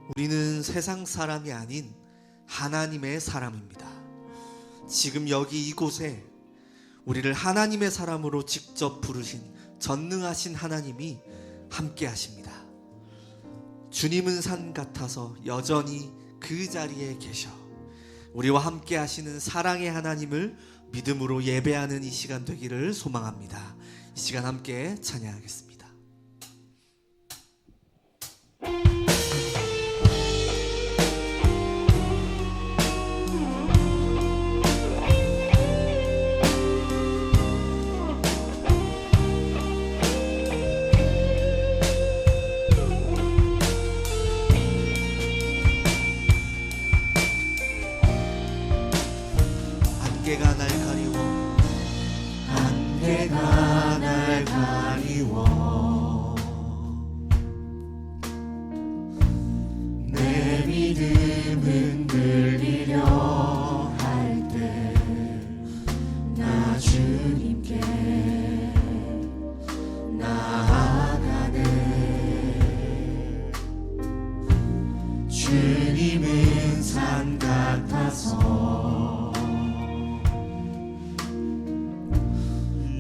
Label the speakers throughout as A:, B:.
A: 우리는 세상 사람이 아닌 하나님의 사람입니다. 지금 여기 이곳에 우리를 하나님의 사람으로 직접 부르신 전능하신 하나님이 함께 하십니다. 주님은 산 같아서 여전히 그 자리에 계셔 우리와 함께 하시는 사랑의 하나님을 믿음으로 예배하는 이 시간 되기를 소망합니다. 이 시간 함께 찬양하겠습니다. 안개가 날 가리워 안개가 날 가리워 내 믿음 흔들리려 할 때 나 주님께 나아가네 주님은 산 같아서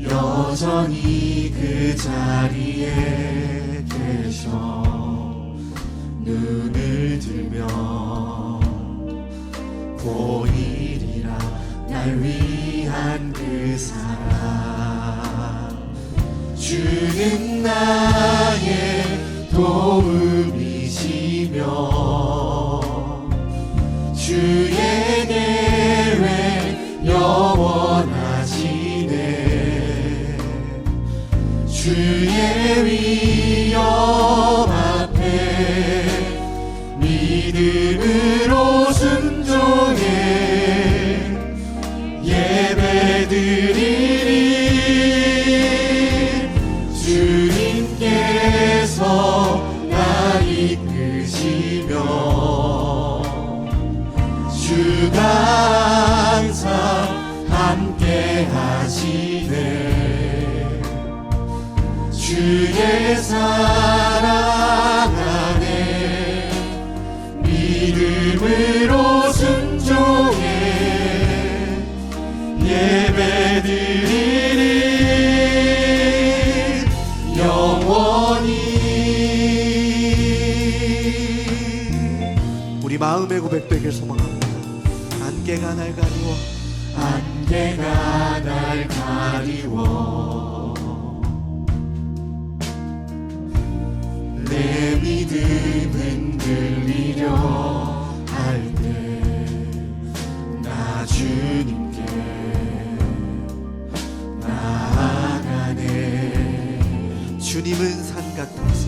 A: 여전히 그 자리에 계셔 눈을 들면 보이리라 날 위한 그 사랑 주는 나의 도움이시며 주의 계획 영원하시네 주의 위엄 앞에 믿음으로 순종해 예배드리리 주님께서 날 이끄시며 주가 항상 함께 하시네 주의 사랑 안에 믿음으로 순종해 예배드리리 영원히 우리 마음의 고백되길 소망합니다. 안개가 날 가리워 안개가 날 가리워 내 믿음 흔들리려 할 때 나 주님께 나아가네 주님은 산 같아서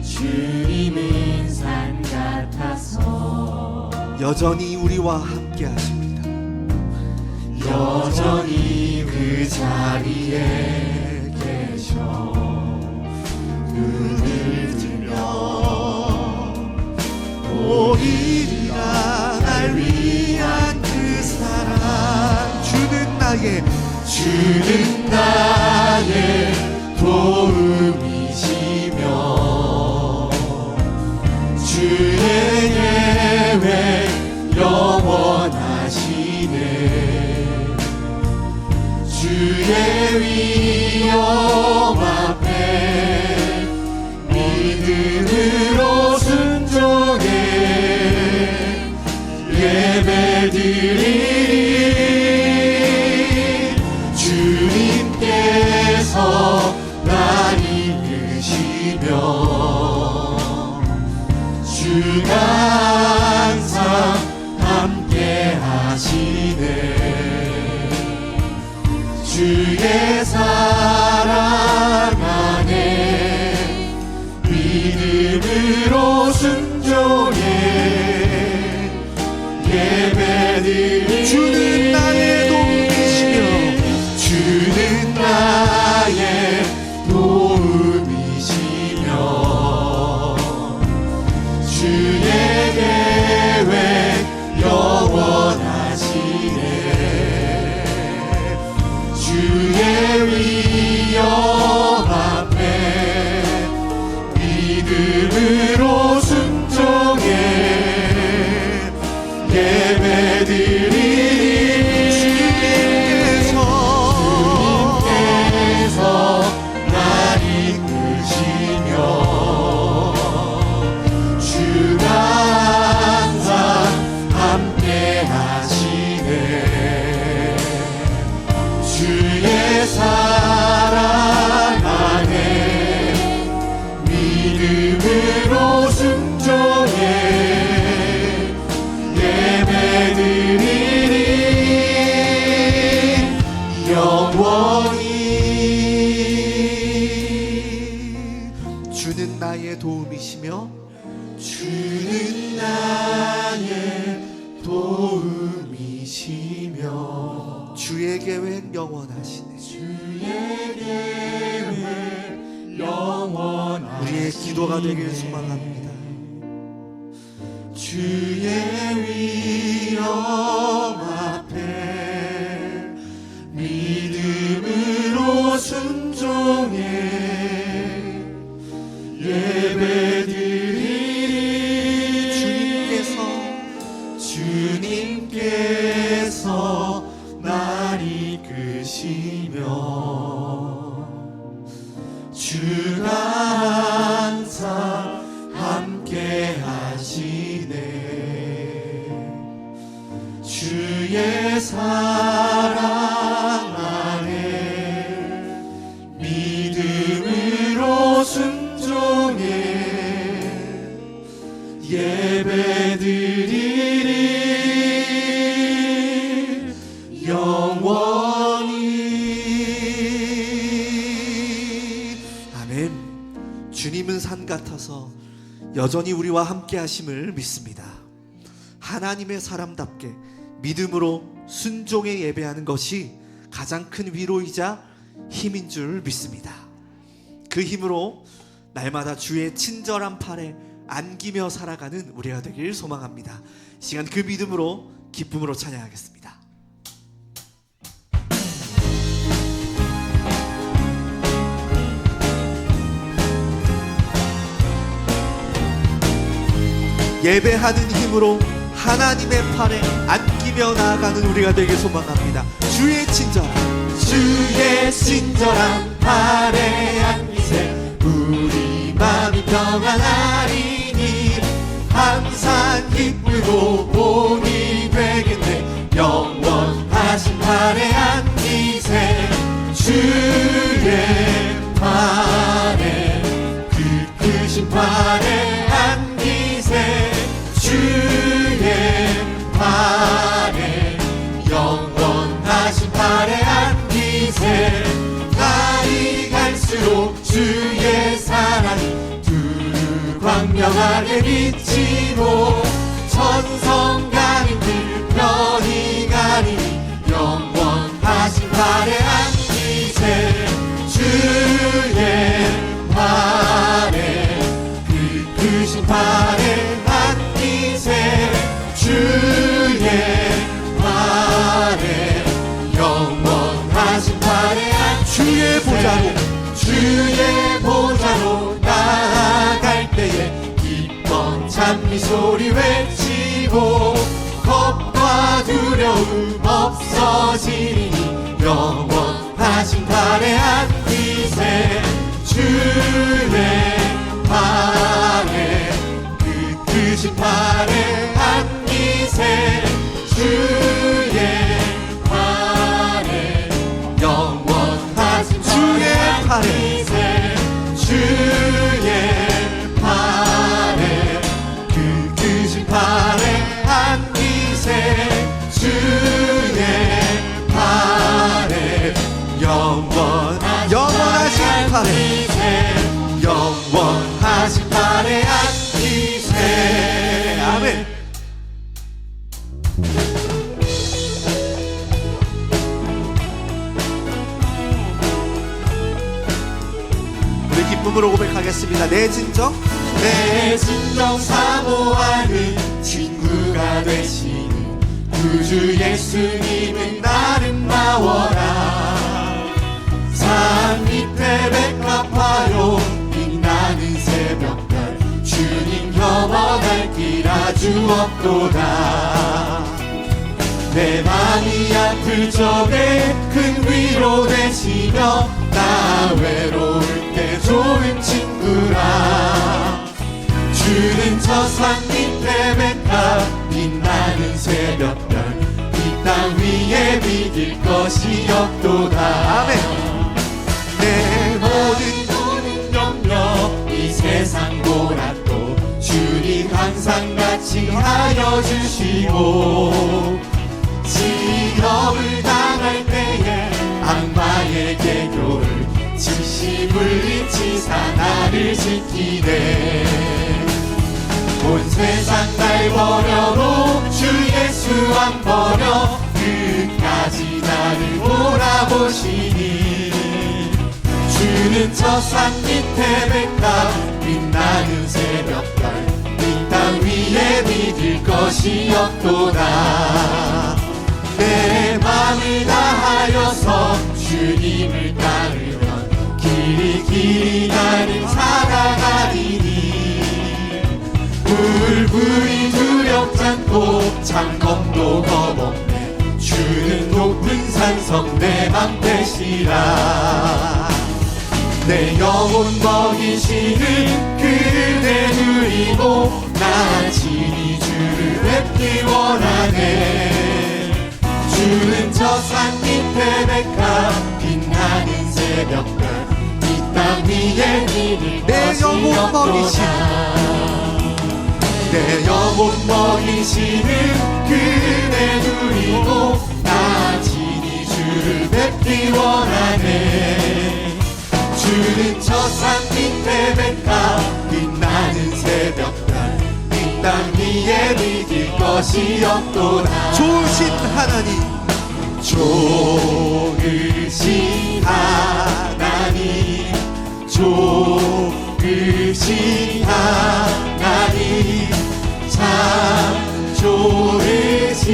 A: 주님은 산 같아서 여전히 우리와 함께 하십니다. 여전히 그 자리에 계셔 눈을 들며 보이리라 날 위한 그 사랑 주는 나의 도움이시며 주의 계획 영원하시네 주의 위엄 앞에 믿음으로 순종해 예배드리리 주님께서 날 이끄시며 주가 항상 함께 하시네 주의 사랑 안에 믿음으로 순종해 예배드리리 주는 나의 도움이시며 주는 나의 도움이시며 주의 계획 영원하시네 주의 위엄 앞에 믿음으로 순종 따라하시죠.
B: 주는 나의 도움이시며
A: 주의 계획 영원하시네.
B: 주의 계획 영원하시네.
A: 우리의 기도가 되길 소망합니다.
B: 주의 위엄 앞에 믿음으로 순종해 예배드리리. 주님께서 날 이끄시며 주가 항상 함께 하시네. 주의 사랑 안에 믿음으로 순종해 예배드리리 영원히.
A: 아멘. 주님은 산 같아서 여전히 우리와 함께 하심을 믿습니다. 하나님의 사람답게 믿음으로 순종에 예배하는 것이 가장 큰 위로이자 힘인 줄 믿습니다. 그 힘으로 날마다 주의 친절한 팔에 안기며 살아가는 우리가 되길 소망합니다. 이 시간 그 믿음으로 기쁨으로 찬양하겠습니다. 예배하는 힘으로 하나님의 팔에 안기며 나아가는 우리가 되길 소망합니다. 주의 친절한
B: 팔에 안기세 우리 마음이 평안하리니 항상 기쁘고 복이 되겠네. 영원하신 팔에 안기세 주의 팔에 그 크신 팔에 안기세 주의 팔에 영원하신 팔에 안기세. 날이 갈수록 주의 사랑이 두루 광명하게 비치고 천성강인들 편히 가리니 영원하신 팔에 안기세 주의 팔에 그 크신 팔에 안기세 주의 팔에 영원하신 팔에
A: 주의
B: 보좌로 나아갈 때에 기뻐 찬미 소리 외치고 겁과 두려움 없어지니 영원하신 팔에 안기세 주의 팔에 그 크신 팔에 안기세 주의 팔에 영원하신
A: 주의 팔에
B: 주의 팔에 그 크신 팔에 안기세 주의 팔에
A: 영원하신 팔에
B: 영원하신 팔에 안기세.
A: 아멘. 기쁨으로 고백하겠습니다. 내 진정
B: 사모하는 친구가 되시는 구주 예수님은 아름다워라. 산 밑에 백합화로 빛나는 새벽별 주님 겸허갈 길 아주 없도다. 내 맘이 아플 적에 큰 위로 되시며 나 외로울 때 좋은 친구라. 주는 저 산 밑에 백합 빛나는 새벽별 이 땅 위에 믿을 것이 없도다.
A: 아멘.
B: 내 모든 염려 이 세상 보라도 주님 항상 같이 하여 주시고 시험을 당할 때에 악마의 계교를 진심을 잊히사 나를 지키네. 버려도 주 예수 안 버려 끝까지 나를 돌아보시니 주는 저 산 밑에 백합 빛나는 새벽별 이 땅 위에 믿을 것이 없도다 내 맘을 다하여서 주님을 따르면 길이 나는 살아가리니 불불이 두렵지 않고 창검도 겁없네 주는 높은 산성 내 맘 되시라 내 영혼 먹이시는 그대 누리고 나 친히 주를 뵙기 원하네 주는 저 산 밑에 백합 빛나는 새벽별 이 땅 위에 믿을 것이 없도다 내 영혼 먹이시는 그대 누리고 나 친히 주를 뵙기 원하네 주는 저 산 밑에 백합 빛나는 새벽별 이 땅 위에 믿을 것이 없도다
A: 좋으신 하나님
B: 좋으신 하나님 좋으신 하나님 참 좋으신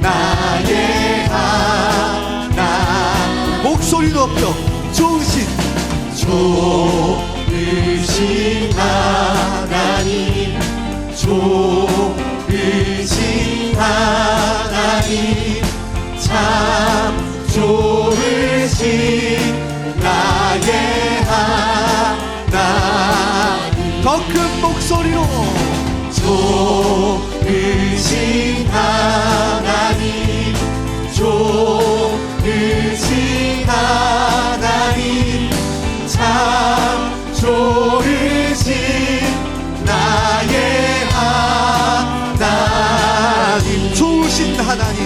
B: 나의 하나님
A: 목소리 높여 좋으신
B: 하나님 좋으신 하나님 참 좋으신 나의 하나님
A: 더 큰 목소리로
B: 좋으신 하나님 좋으신 하나님 참 좋으신 나의 하나님
A: 좋으신 하나님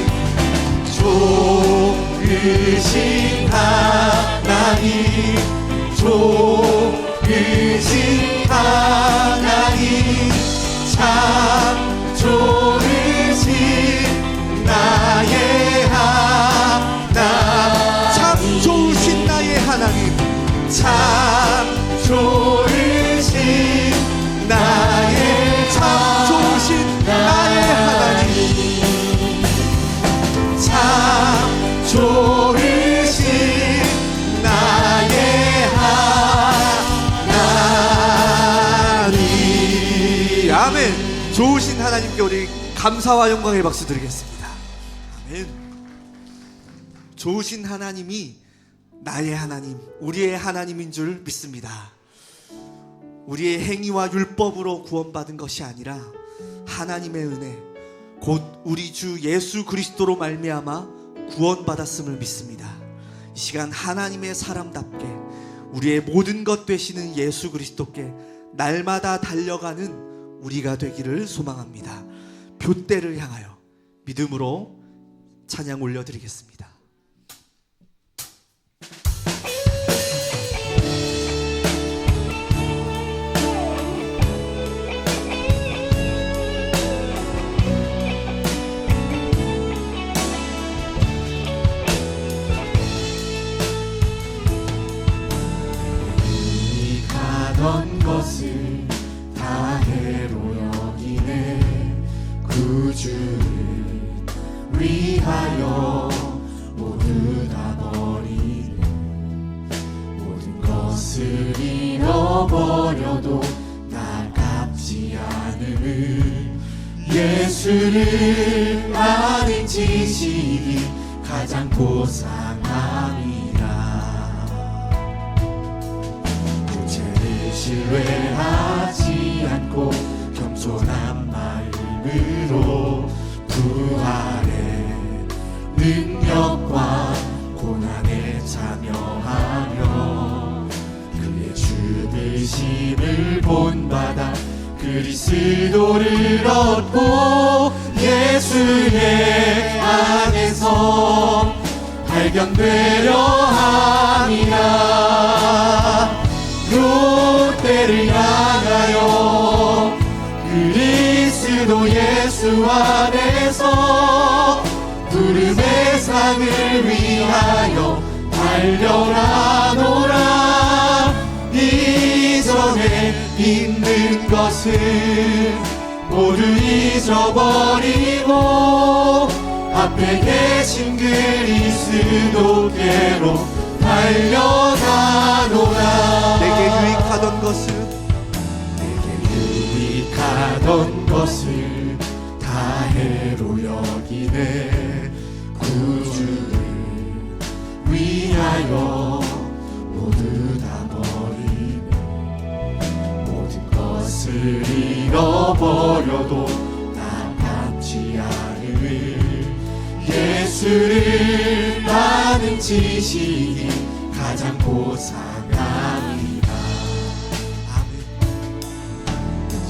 B: 좋으신 하나님 좋으신 하나님 참 좋으신 나의 하나님
A: 참 좋으신 나의 하나님
B: 참 좋으신 나의
A: 참 좋으신 나의 하나님
B: 참 좋으신 나의 하나님
A: 아멘. 좋으신 하나님께 우리 감사와 영광의 박수 드리겠습니다. 아멘. 좋으신 하나님이 나의 하나님, 우리의 하나님인 줄 믿습니다. 우리의 행위와 율법으로 구원받은 것이 아니라 하나님의 은혜, 곧 우리 주 예수 그리스도로 말미암아 구원받았음을 믿습니다. 이 시간 하나님의 사람답게 우리의 모든 것 되시는 예수 그리스도께 날마다 달려가는 우리가 되기를 소망합니다. 둯대를 향하여 믿음으로 찬양 올려드리겠습니다.
B: 가던 것을 다 해로 여기네 구주를 위하여 모두 다 버리네 모든 것을 잃어버려도 나깝지 않음을 예수를 아는 지식이 가장 고상함이라 신뢰하지 않고 겸손한 마음으로 부활의 능력과 고난에 참여하며 그의 죽으심을 본받아 그리스도를 얻고 예수의 안에서 발견되려 함이라 롯데를 향하여 그리스도 예수 안에서 부름의 상을 위하여 달려가노라. 이전에 있는 것을 모두 잊어버리고 앞에 계신 그리스도께로 달려가노라.
A: 내게 유익하던 것은
B: 유익하던 것을 다 해로 여기네. 구주를 위하여 모두 다 버리네. 모든 것을 잃어버려도 나타지 않을 예수를 아는 지식이 가장 고상합니다.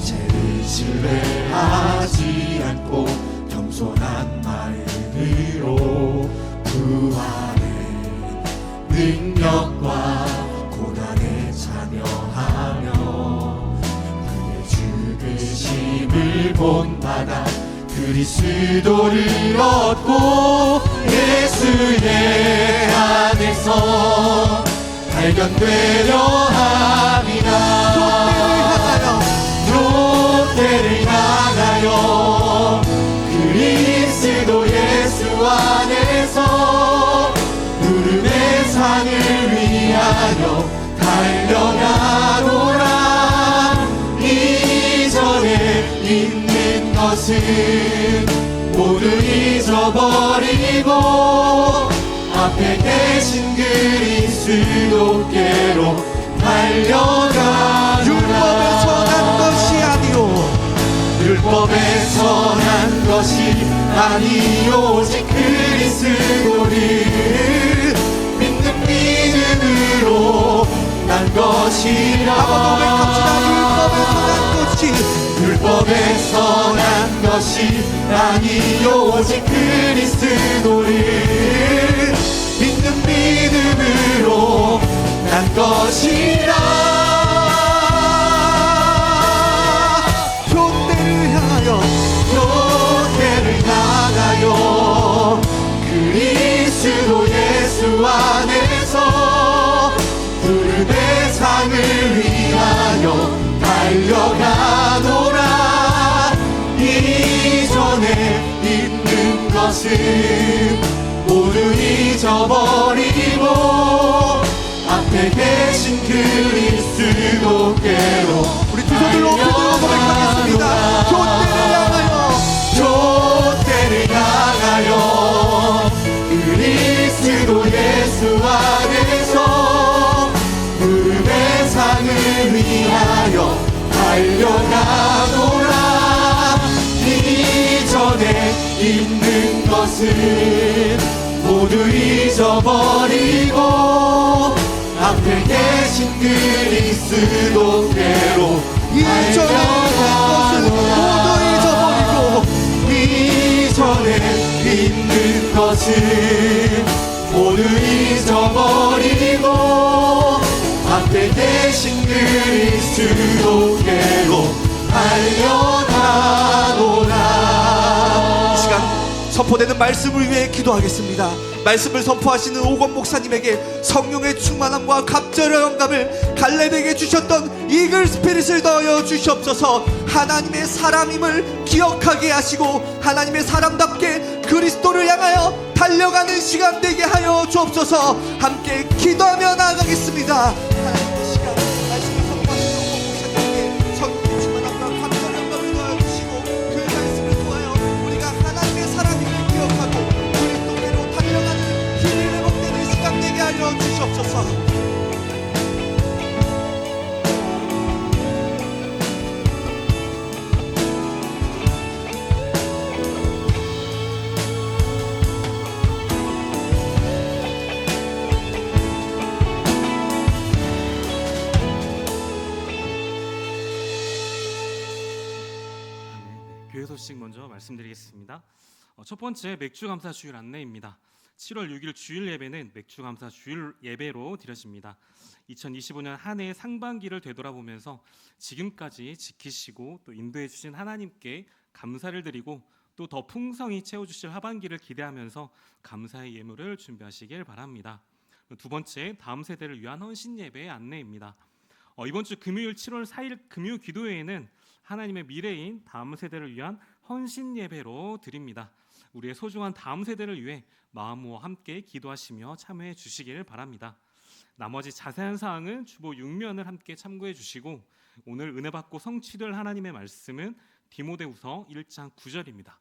B: 죄를 신뢰하지 않고 겸손한 마음으로 부활의 능력과 고난에 참여하며 그의 죽으심을 본받아 그리스도를 얻고 예수의 안에서 발견되려 합니다. 롯데를 향하여 그리스도 예수 안에서 부름의 상을 위하여 달려가노라. 이전에 있는 것은 모두 잊어버리고 앞에 계신 그리스도께로 달려가노라.
A: 율법에서 난 것이 아니요
B: 율법에서 난 것이 아니 오직 그리스도를 믿는 믿음으로 난 것이라. 율법에서 난 것이 아니 오직 그리스도를 믿는 믿음으로 난 것이라. 롯데를 향하여 그리스도 예수 안에서 부름의 상을 위하여 달려가노라. 이전에 있는 것은 모두 잊어버리고 앞에 계신 그리스도께로
A: 우리 두 손을 높이 들어 고백하겠습니다.
B: 롯데를 향하여 그리스도 예수 안에서 부름의 상을 위하여 달려가노라. 이전에 있는 것은 모두 잊어버리고 앞에 계신 그리스도께로 이전에 있는 것은 모두 잊어버리고 앞에 계신 그리스도께로 달려가노라.
A: 이 시간 선포되는 말씀을 위해 기도하겠습니다. 말씀을 선포하시는 오건 목사님에게 성령의 충만함과 갑절의 영감을 갈렙에게 주셨던 이글 스피릿을 더하여 주시옵소서. 하나님의 사람임을 기억하게 하시고 하나님의 사람답게 그리스도를 향하여 달려가는 시간 되게 하여 주옵소서. 함께 기도하며 나아가겠습니다. 하나님의 시간 말씀을 선포하시는 오건 목사님에게 성령의 충만함과 갑절의 영감을 더하여 주시고 그 말씀을 통하여 우리가 하나님의 사람임을 기억하고 그리스도께로 달려가는 힘이 회복되는 시간 되게 하여 주시옵소서.
C: 교회 소식 먼저 말씀드리겠습니다. 첫 번째 맥주 감사 주일 안내입니다. 7월 6일 주일 예배는 맥주 감사 주일 예배로 드려집니다. 2025년 한 해의 상반기를 되돌아보면서 지금까지 지키시고 또 인도해 주신 하나님께 감사를 드리고 또 더 풍성히 채워주실 하반기를 기대하면서 감사의 예물을 준비하시길 바랍니다. 두 번째, 다음 세대를 위한 헌신 예배의 안내입니다. 이번 주 금요일 7월 4일 금요 기도회에는 하나님의 미래인 다음 세대를 위한 헌신 예배로 드립니다. 우리의 소중한 다음 세대를 위해 마음 모아 함께 기도하시며 참여해 주시길 바랍니다. 나머지 자세한 사항은 주보 6면을 함께 참고해 주시고, 오늘 은혜 받고 성취될 하나님의 말씀은 디모데후서 1장 9절입니다.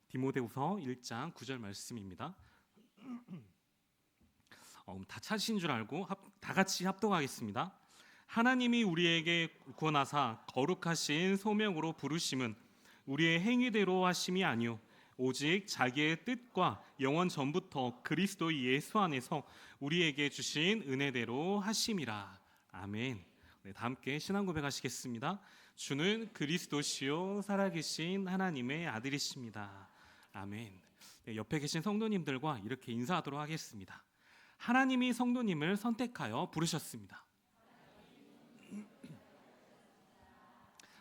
C: 디모데후서 1장 9절 말씀입니다. 다 찾으신 줄 알고 다 같이 합독하겠습니다. 하나님이 우리에게 구원하사 거룩하신 소명으로 부르심은 우리의 행위대로 하심이 아니요 오직 자기의 뜻과 영원 전부터 그리스도 예수 안에서 우리에게 주신 은혜대로 하심이라. 아멘. 네, 다 함께 신앙 고백하시겠습니다. 주는 그리스도시요 살아계신 하나님의 아들이십니다. 아멘. 네, 옆에 계신 성도님들과 이렇게 인사하도록 하겠습니다. 하나님이 성도님을 선택하여 부르셨습니다.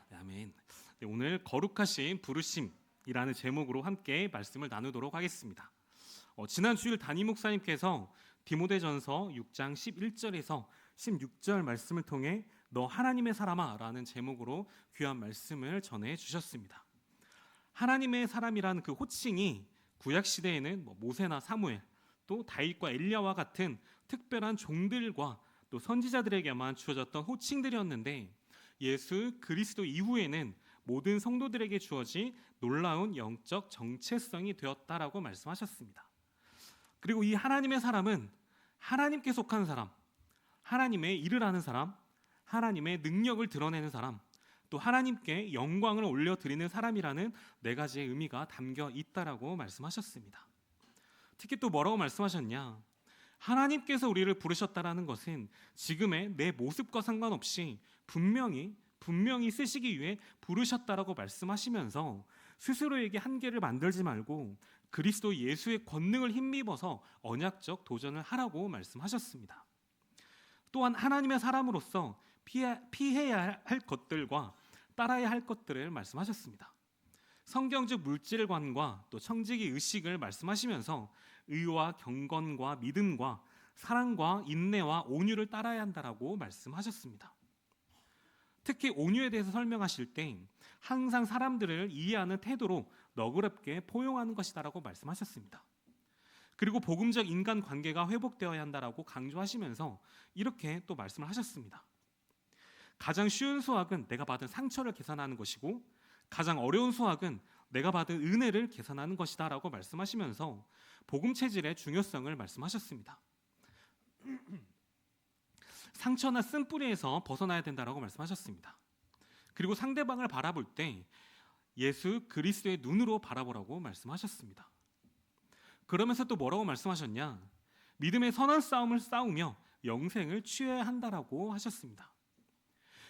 C: 네, 아멘. 네, 오늘 거룩하신 부르심이라는 제목으로 함께 말씀을 나누도록 하겠습니다. 지난 주일 담임 목사님께서 디모데전서 6장 11절에서 16절 말씀을 통해 너 하나님의 사람아 라는 제목으로 귀한 말씀을 전해 주셨습니다. 하나님의 사람이라는 그 호칭이 구약 시대에는 모세나 사무엘, 또 다윗과 엘리야와 같은 특별한 종들과 또 선지자들에게만 주어졌던 호칭들이었는데, 예수 그리스도 이후에는 모든 성도들에게 주어진 놀라운 영적 정체성이 되었다라고 말씀하셨습니다. 그리고 이 하나님의 사람은 하나님께 속한 사람, 하나님의 일을 하는 사람, 하나님의 능력을 드러내는 사람, 또 하나님께 영광을 올려드리는 사람이라는 네 가지의 의미가 담겨 있다라고 말씀하셨습니다. 특히 또 뭐라고 말씀하셨냐? 하나님께서 우리를 부르셨다라는 것은 지금의 내 모습과 상관없이 분명히 쓰시기 위해 부르셨다라고 말씀하시면서 스스로에게 한계를 만들지 말고 그리스도 예수의 권능을 힘입어서 언약적 도전을 하라고 말씀하셨습니다. 또한 하나님의 사람으로서 피해야 할 것들과 따라야 할 것들을 말씀하셨습니다. 성경적 물질관과 또 청지기 의식을 말씀하시면서 의와 경건과 믿음과 사랑과 인내와 온유를 따라야 한다라고 말씀하셨습니다. 특히 온유에 대해서 설명하실 때 항상 사람들을 이해하는 태도로 너그럽게 포용하는 것이다라고 말씀하셨습니다. 그리고 복음적 인간 관계가 회복되어야 한다라고 강조하시면서 이렇게 또 말씀을 하셨습니다. 가장 쉬운 수학은 내가 받은 상처를 계산하는 것이고 가장 어려운 수학은 내가 받은 은혜를 계산하는 것이다라고 말씀하시면서 복음 체질의 중요성을 말씀하셨습니다. 상처나 쓴뿌리에서 벗어나야 된다라고 말씀하셨습니다. 그리고 상대방을 바라볼 때 예수 그리스도의 눈으로 바라보라고 말씀하셨습니다. 그러면서 또 뭐라고 말씀하셨냐? 믿음의 선한 싸움을 싸우며 영생을 취해야 한다라고 하셨습니다.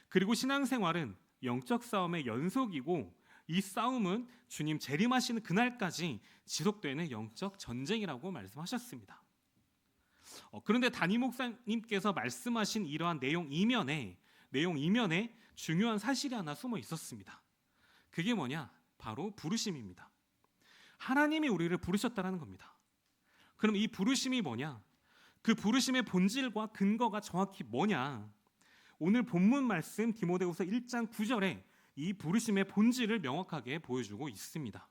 C: 그리고 신앙생활은 영적 싸움의 연속이고 이 싸움은 주님 재림하시는 그날까지 지속되는 영적 전쟁이라고 말씀하셨습니다. 그런데 담임 목사님께서 말씀하신 이러한 내용 이면에 중요한 사실이 하나 숨어 있었습니다. 그게 뭐냐? 바로 부르심입니다. 하나님이 우리를 부르셨다는 겁니다. 그럼 이 부르심이 뭐냐? 그 부르심의 본질과 근거가 정확히 뭐냐? 오늘 본문 말씀 디모데후서 1장 9절에 이 부르심의 본질을 명확하게 보여주고 있습니다.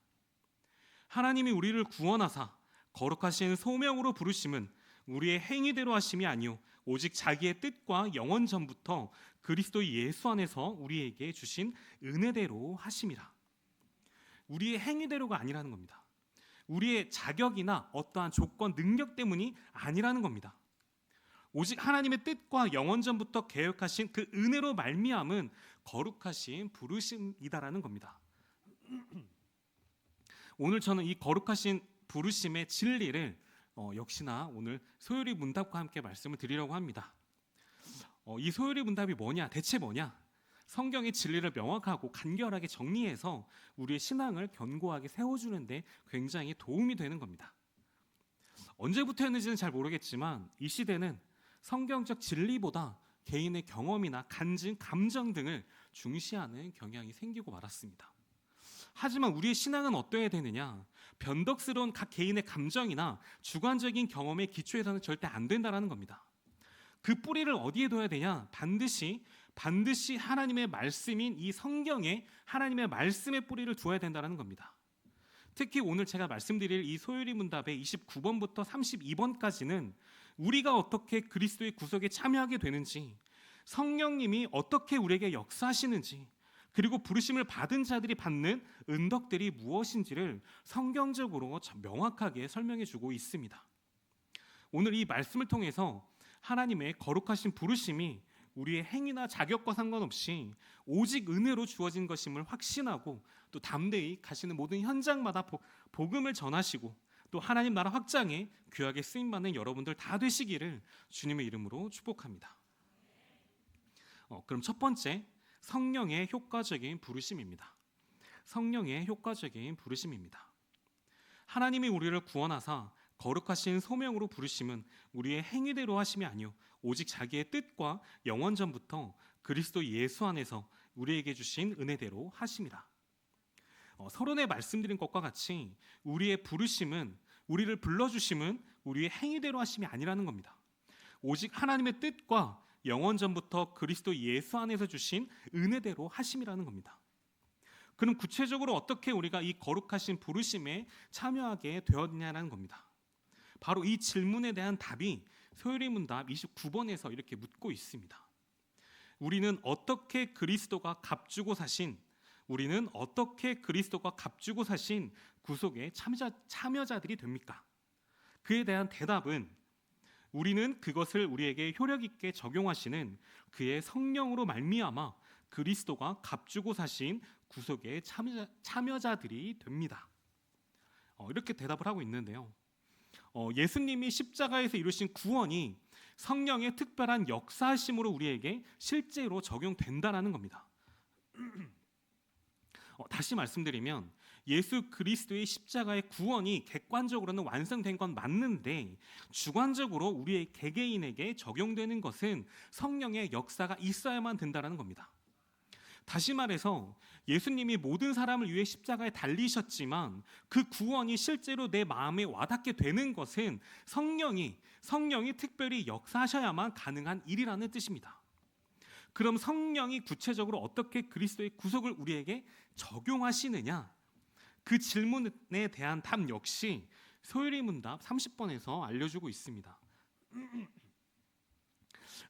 C: 하나님이 우리를 구원하사 거룩하신 소명으로 부르심은 우리의 행위대로 하심이 아니요 오직 자기의 뜻과 영원 전부터 그리스도 예수 안에서 우리에게 주신 은혜대로 하심이라. 우리의 행위대로가 아니라는 겁니다. 우리의 자격이나 어떠한 조건, 능력 때문이 아니라는 겁니다. 오직 하나님의 뜻과 영원 전부터 계획하신 그 은혜로 말미암은 거룩하신 부르심이다라는 겁니다. 오늘 저는 이 거룩하신 부르심의 진리를 역시나 오늘 소요리 문답과 함께 말씀을 드리려고 합니다. 이 소요리 문답이 뭐냐? 대체 뭐냐? 성경의 진리를 명확하고 간결하게 정리해서 우리의 신앙을 견고하게 세워주는데 굉장히 도움이 되는 겁니다. 언제부터였는지는 잘 모르겠지만 이 시대는 성경적 진리보다 개인의 경험이나 간증, 감정 등을 중시하는 경향이 생기고 말았습니다. 하지만 우리의 신앙은 어떠해야 되느냐? 변덕스러운 각 개인의 감정이나 주관적인 경험에 기초해서는 절대 안 된다라는 겁니다. 그 뿌리를 어디에 둬야 되냐? 반드시 하나님의 말씀인 이 성경에 하나님의 말씀의 뿌리를 두어야 된다는 겁니다. 특히 오늘 제가 말씀드릴 이 소요리 문답의 29번부터 32번까지는 우리가 어떻게 그리스도의 구속에 참여하게 되는지, 성령님이 어떻게 우리에게 역사하시는지, 그리고 부르심을 받은 자들이 받는 은덕들이 무엇인지를 성경적으로 명확하게 설명해 주고 있습니다. 오늘 이 말씀을 통해서 하나님의 거룩하신 부르심이 우리의 행위나 자격과 상관없이 오직 은혜로 주어진 것임을 확신하고 또 담대히 가시는 모든 현장마다 복음을 전하시고 또 하나님 나라 확장에 귀하게 쓰임받는 여러분들 다 되시기를 주님의 이름으로 축복합니다. 그럼 첫 번째, 성령의 효과적인 부르심입니다. 성령의 효과적인 부르심입니다. 하나님이 우리를 구원하사 거룩하신 소명으로 부르심은 우리의 행위대로 하심이 아니요 오직 자기의 뜻과 영원 전부터 그리스도 예수 안에서 우리에게 주신 은혜대로 하심이라. 서론에 말씀드린 것과 같이 우리의 부르심은, 우리를 불러주심은 우리의 행위대로 하심이 아니라는 겁니다. 오직 하나님의 뜻과 영원 전부터 그리스도 예수 안에서 주신 은혜대로 하심이라는 겁니다. 그럼 구체적으로 어떻게 우리가 이 거룩하신 부르심에 참여하게 되었냐는 겁니다. 바로 이 질문에 대한 답이 소요리 문답 29번에서 이렇게 묻고 있습니다. 우리는 어떻게 그리스도가 값주고 사신 구속의 참여자들이 됩니까? 그에 대한 대답은 우리는 그것을 우리에게 효력 있게 적용하시는 그의 성령으로 말미암아 그리스도가 값주고 사신 구속의 참여자들이 됩니다. 이렇게 대답을 하고 있는데요. 예수님이 십자가에서 이루신 구원이 성령의 특별한 역사하심으로 우리에게 실제로 적용된다라는 겁니다. 다시 말씀드리면 예수 그리스도의 십자가의 구원이 객관적으로는 완성된 건 맞는데 주관적으로 우리의 개개인에게 적용되는 것은 성령의 역사가 있어야만 된다는 겁니다. 다시 말해서 예수님이 모든 사람을 위해 십자가에 달리셨지만 그 구원이 실제로 내 마음에 와닿게 되는 것은 성령이 특별히 역사하셔야만 가능한 일이라는 뜻입니다. 그럼 성령이 구체적으로 어떻게 그리스도의 구속을 우리에게 적용하시느냐? 그 질문에 대한 답 역시 소요리 문답 30번에서 알려주고 있습니다.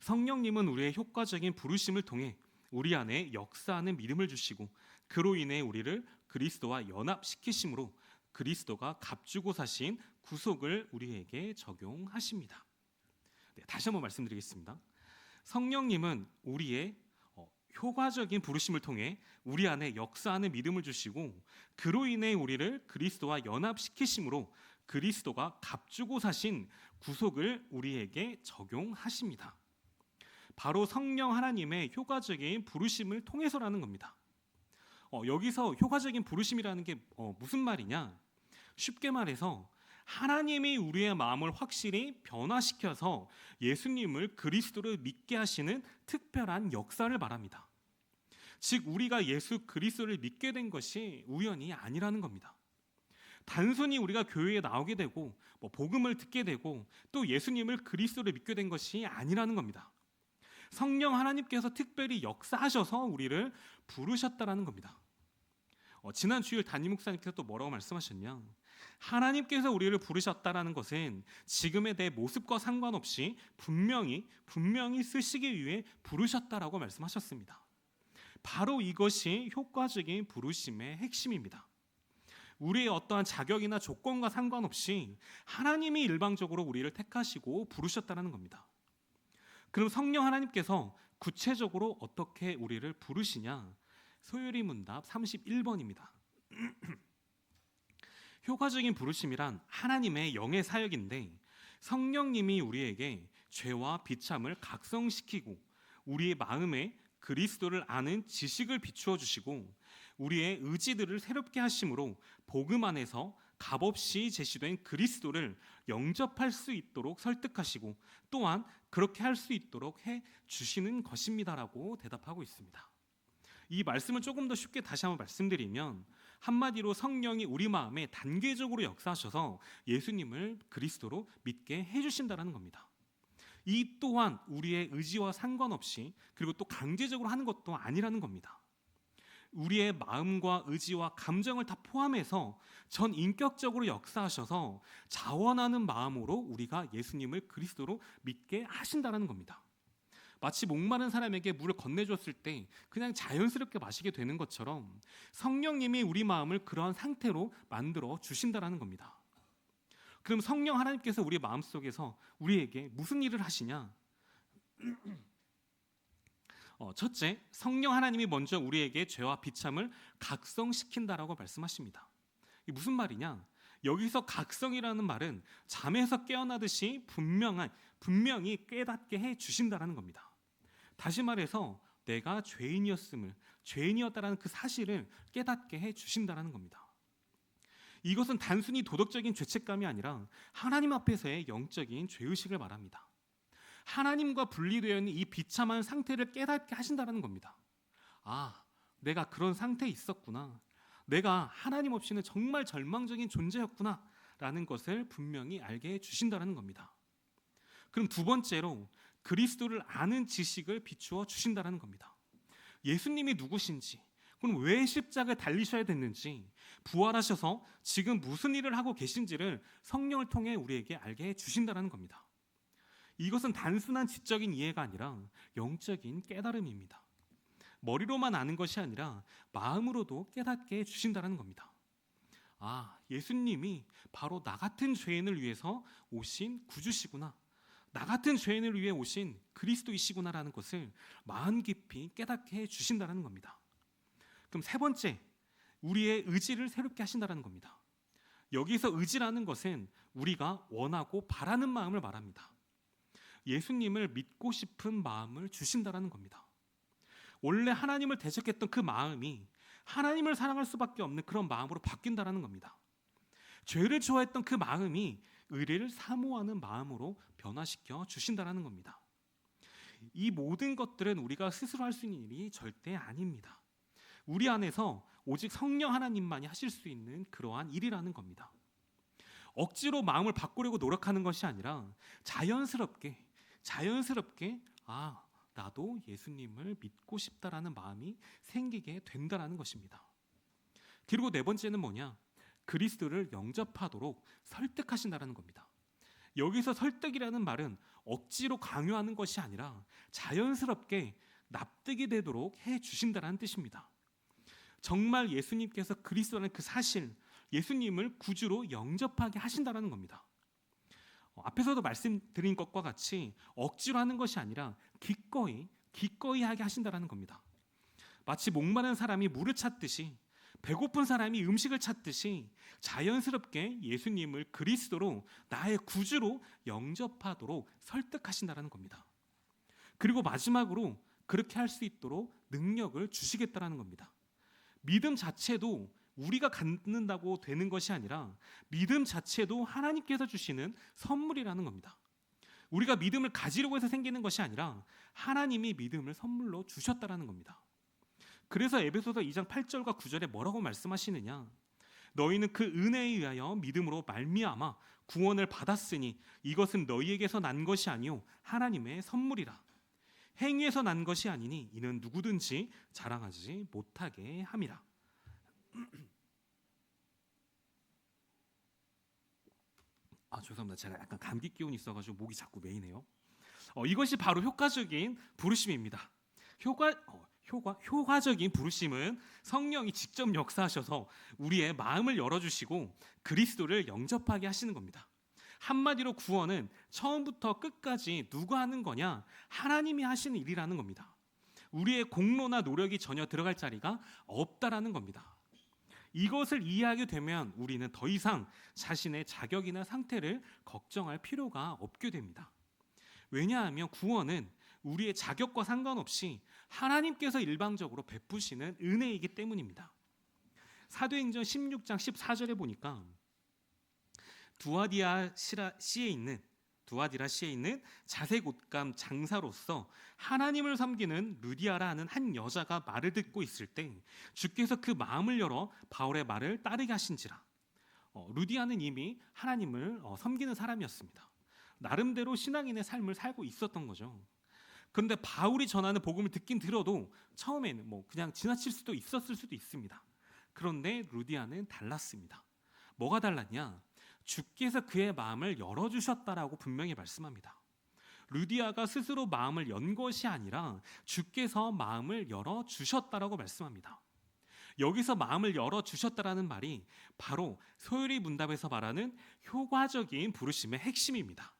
C: 성령님은 우리의 효과적인 부르심을 통해 우리 안에 역사하는 믿음을 주시고 그로 인해 우리를 그리스도와 연합시키심으로 그리스도가 값주고 사신 구속을 우리에게 적용하십니다. 다시 한번 말씀드리겠습니다. 성령님은 우리의 효과적인 부르심을 통해 우리 안에 역사하는 믿음을 주시고 그로 인해 우리를 그리스도와 연합시키심으로 그리스도가 값주고 사신 구속을 우리에게 적용하십니다. 바로 성령 하나님의 효과적인 부르심을 통해서라는 겁니다. 여기서 효과적인 부르심이라는 게 무슨 말이냐? 쉽게 말해서 하나님이 우리의 마음을 확실히 변화시켜서 예수님을 그리스도를 믿게 하시는 특별한 역사를 말합니다. 즉 우리가 예수 그리스도를 믿게 된 것이 우연이 아니라는 겁니다. 단순히 우리가 교회에 나오게 되고 복음을 듣게 되고 또 예수님을 그리스도를 믿게 된 것이 아니라는 겁니다. 성령 하나님께서 특별히 역사하셔서 우리를 부르셨다라는 겁니다. 지난 주일 담임 목사님께서 또 뭐라고 말씀하셨냐? 하나님께서 우리를 부르셨다라는 것은 지금의 내 모습과 상관없이 분명히 쓰시기 위해 부르셨다라고 말씀하셨습니다. 바로 이것이 효과적인 부르심의 핵심입니다. 우리의 어떠한 자격이나 조건과 상관없이 하나님이 일방적으로 우리를 택하시고 부르셨다는 겁니다. 그럼 성령 하나님께서 구체적으로 어떻게 우리를 부르시냐? 소요리 문답 31번입니다. 효과적인 부르심이란 하나님의 영의 사역인데 성령님이 우리에게 죄와 비참을 각성시키고 우리의 마음에 그리스도를 아는 지식을 비추어 주시고 우리의 의지들을 새롭게 하심으로 복음 안에서 값없이 제시된 그리스도를 영접할 수 있도록 설득하시고 또한 그렇게 할 수 있도록 해 주시는 것입니다라고 대답하고 있습니다. 이 말씀을 조금 더 쉽게 다시 한번 말씀드리면 한마디로 성령이 우리 마음에 단계적으로 역사하셔서 예수님을 그리스도로 믿게 해주신다는 겁니다. 이 또한 우리의 의지와 상관없이 그리고 또 강제적으로 하는 것도 아니라는 겁니다. 우리의 마음과 의지와 감정을 다 포함해서 전 인격적으로 역사하셔서 자원하는 마음으로 우리가 예수님을 그리스도로 믿게 하신다는 겁니다. 마치 목마른 사람에게 물을 건네줬을 때 그냥 자연스럽게 마시게 되는 것처럼 성령님이 우리 마음을 그러한 상태로 만들어 주신다는 겁니다. 그럼 성령 하나님께서 우리 마음속에서 우리에게 무슨 일을 하시냐? 첫째, 성령 하나님이 먼저 우리에게 죄와 비참을 각성시킨다라고 말씀하십니다. 이게 무슨 말이냐? 여기서 각성이라는 말은 잠에서 깨어나듯이 분명히 깨닫게 해 주신다라는 겁니다. 다시 말해서 내가 죄인이었다라는 그 사실을 깨닫게 해 주신다라는 겁니다. 이것은 단순히 도덕적인 죄책감이 아니라 하나님 앞에서의 영적인 죄의식을 말합니다. 하나님과 분리되어 있는 이 비참한 상태를 깨닫게 하신다는 겁니다. 아, 내가 그런 상태에 있었구나. 내가 하나님 없이는 정말 절망적인 존재였구나 라는 것을 분명히 알게 해주신다는 겁니다. 그럼 두 번째로 그리스도를 아는 지식을 비추어 주신다는 겁니다. 예수님이 누구신지, 그럼 왜 십자가에 달리셔야 됐는지, 부활하셔서 지금 무슨 일을 하고 계신지를 성령을 통해 우리에게 알게 해주신다는 겁니다. 이것은 단순한 지적인 이해가 아니라 영적인 깨달음입니다. 머리로만 아는 것이 아니라 마음으로도 깨닫게 해주신다는 겁니다. 아, 예수님이 바로 나 같은 죄인을 위해서 오신 구주시구나. 나 같은 죄인을 위해 오신 그리스도이시구나라는 것을 마음 깊이 깨닫게 해주신다는 겁니다. 그럼 세 번째, 우리의 의지를 새롭게 하신다는 겁니다. 여기서 의지라는 것은 우리가 원하고 바라는 마음을 말합니다. 예수님을 믿고 싶은 마음을 주신다는 겁니다. 원래 하나님을 대적했던 그 마음이 하나님을 사랑할 수밖에 없는 그런 마음으로 바뀐다는 겁니다. 죄를 좋아했던 그 마음이 의를 사모하는 마음으로 변화시켜 주신다는 겁니다. 이 모든 것들은 우리가 스스로 할 수 있는 일이 절대 아닙니다. 우리 안에서 오직 성령 하나님만이 하실 수 있는 그러한 일이라는 겁니다. 억지로 마음을 바꾸려고 노력하는 것이 아니라 자연스럽게 나도 예수님을 믿고 싶다라는 마음이 생기게 된다는 것입니다. 그리고 네 번째는 뭐냐? 그리스도를 영접하도록 설득하신다는 겁니다. 여기서 설득이라는 말은 억지로 강요하는 것이 아니라 자연스럽게 납득이 되도록 해주신다는 뜻입니다. 정말 예수님께서 그리스도라는 그 사실, 예수님을 구주로 영접하게 하신다는 겁니다. 앞에서도 말씀드린 것과 같이 억지로 하는 것이 아니라 기꺼이 하게 하신다는 겁니다. 마치 목마른 사람이 물을 찾듯이, 배고픈 사람이 음식을 찾듯이 자연스럽게 예수님을 그리스도로 나의 구주로 영접하도록 설득하신다는 겁니다. 그리고 마지막으로 그렇게 할 수 있도록 능력을 주시겠다는 겁니다. 믿음 자체도 우리가 갖는다고 되는 것이 아니라 믿음 자체도 하나님께서 주시는 선물이라는 겁니다. 우리가 믿음을 가지려고 해서 생기는 것이 아니라 하나님이 믿음을 선물로 주셨다는 겁니다. 그래서 에베소서 2장 8절과 9절에 뭐라고 말씀하시느냐? 너희는 그 은혜에 의하여 믿음으로 말미암아 구원을 받았으니 이것은 너희에게서 난 것이 아니요 하나님의 선물이라. 행위에서 난 것이 아니니 이는 누구든지 자랑하지 못하게 함이라. 죄송합니다. 제가 약간 감기 기운이 있어가지고 목이 자꾸 메이네요. 이것이 바로 효과적인 부르심입니다. 효과적인 부르심은 성령이 직접 역사하셔서 우리의 마음을 열어주시고 그리스도를 영접하게 하시는 겁니다. 한마디로 구원은 처음부터 끝까지 누가 하는 거냐? 하나님이 하시는 일이라는 겁니다. 우리의 공로나 노력이 전혀 들어갈 자리가 없다라는 겁니다. 이것을 이해하게 되면 우리는 더 이상 자신의 자격이나 상태를 걱정할 필요가 없게 됩니다. 왜냐하면 구원은 우리의 자격과 상관없이 하나님께서 일방적으로 베푸시는 은혜이기 때문입니다. 사도행전 16장 14절에 보니까 두아디아시에 있는 두아디라시에 있는 자색 옷감 장사로서 하나님을 섬기는 루디아라는 한 여자가 말을 듣고 있을 때 주께서 그 마음을 열어 바울의 말을 따르게 하신지라. 루디아는 이미 하나님을 섬기는 사람이었습니다. 나름대로 신앙인의 삶을 살고 있었던 거죠. 그런데 바울이 전하는 복음을 듣긴 들어도 처음에는 그냥 지나칠 수도 있었을 수도 있습니다. 그런데 루디아는 달랐습니다. 뭐가 달랐냐? 주께서 그의 마음을 열어주셨다라고 분명히 말씀합니다. 루디아가 스스로 마음을 연 것이 아니라 주께서 마음을 열어주셨다라고 말씀합니다. 여기서 마음을 열어주셨다라는 말이 바로 소요리 문답에서 말하는 효과적인 부르심의 핵심입니다.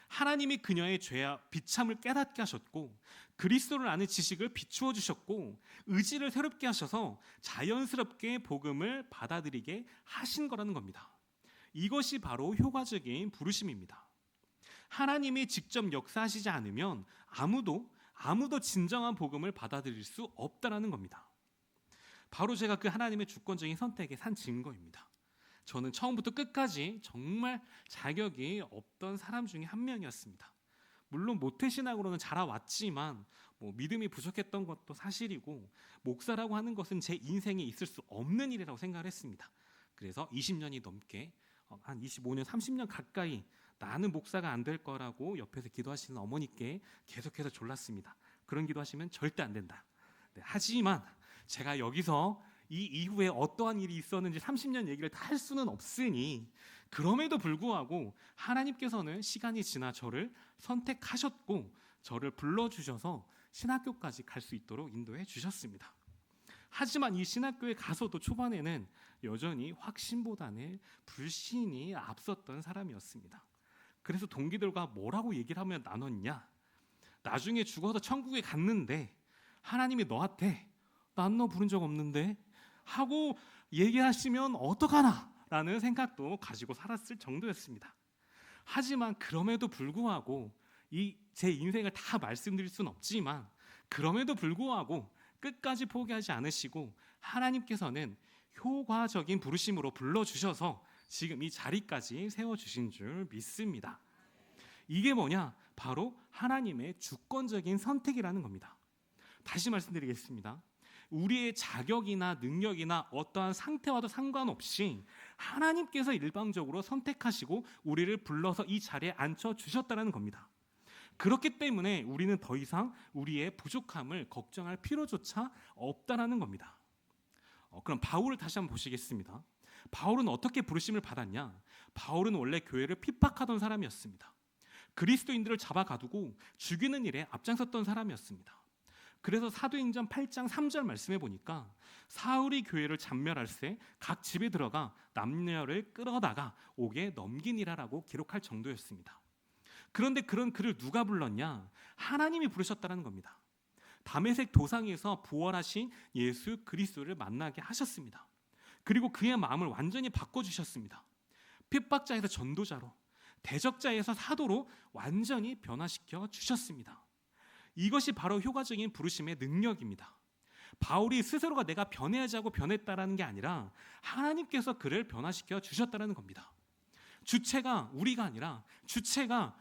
C: 하나님이 그녀의 죄와 비참을 깨닫게 하셨고 그리스도를 아는 지식을 비추어 주셨고 의지를 새롭게 하셔서 자연스럽게 복음을 받아들이게 하신 거라는 겁니다. 이것이 바로 효과적인 부르심입니다. 하나님이 직접 역사하시지 않으면 아무도 진정한 복음을 받아들일 수 없다라는 겁니다. 바로 제가 그 하나님의 주권적인 선택에 산 증거입니다. 저는 처음부터 끝까지 정말 자격이 없던 사람 중에 한 명이었습니다. 물론 모태신앙으로는 자라왔지만 믿음이 부족했던 것도 사실이고 목사라고 하는 것은 제 인생에 있을 수 없는 일이라고 생각을 했습니다. 그래서 20년이 넘게 한 25년, 30년 가까이 나는 목사가 안 될 거라고 옆에서 기도하시는 어머니께 계속해서 졸랐습니다. 그런 기도하시면 절대 안 된다. 네, 하지만 제가 여기서 이 이후에 어떠한 일이 있었는지 30년 얘기를 다 할 수는 없으니 그럼에도 불구하고 하나님께서는 시간이 지나 저를 선택하셨고 저를 불러주셔서 신학교까지 갈 수 있도록 인도해 주셨습니다. 하지만 이 신학교에 가서도 초반에는 여전히 확신보다는 불신이 앞섰던 사람이었습니다. 그래서 동기들과 뭐라고 얘기를 하면 나눴냐? 나중에 죽어서 천국에 갔는데 하나님이 너한테 난 너 부른 적 없는데 하고 얘기하시면 어떡하나 라는 생각도 가지고 살았을 정도였습니다. 하지만 그럼에도 불구하고 제 인생을 다 말씀드릴 수는 없지만 그럼에도 불구하고 끝까지 포기하지 않으시고 하나님께서는 효과적인 부르심으로 불러주셔서 지금 이 자리까지 세워주신 줄 믿습니다. 이게 뭐냐? 바로 하나님의 주권적인 선택이라는 겁니다. 다시 말씀드리겠습니다. 우리의 자격이나 능력이나 어떠한 상태와도 상관없이 하나님께서 일방적으로 선택하시고 우리를 불러서 이 자리에 앉혀주셨다는 겁니다. 그렇기 때문에 우리는 더 이상 우리의 부족함을 걱정할 필요조차 없다는 겁니다. 그럼 바울을 다시 한번 보시겠습니다. 바울은 어떻게 부르심을 받았냐? 바울은 원래 교회를 핍박하던 사람이었습니다. 그리스도인들을 잡아가두고 죽이는 일에 앞장섰던 사람이었습니다. 그래서 사도행전 8장 3절 말씀해 보니까 사울이 교회를 잔멸할세 각 집에 들어가 남녀를 끌어다가 옥에 넘기니라라고 기록할 정도였습니다. 그런데 그런 그를 누가 불렀냐? 하나님이 부르셨다는 겁니다. 다메섹 도상에서 부활하신 예수 그리스도를 만나게 하셨습니다. 그리고 그의 마음을 완전히 바꿔주셨습니다. 핍박자에서 전도자로, 대적자에서 사도로 완전히 변화시켜 주셨습니다. 이것이 바로 효과적인 부르심의 능력입니다. 바울이 스스로가 내가 변해야지 하고 변했다라는 게 아니라 하나님께서 그를 변화시켜 주셨다는 겁니다. 주체가 우리가 아니라 주체가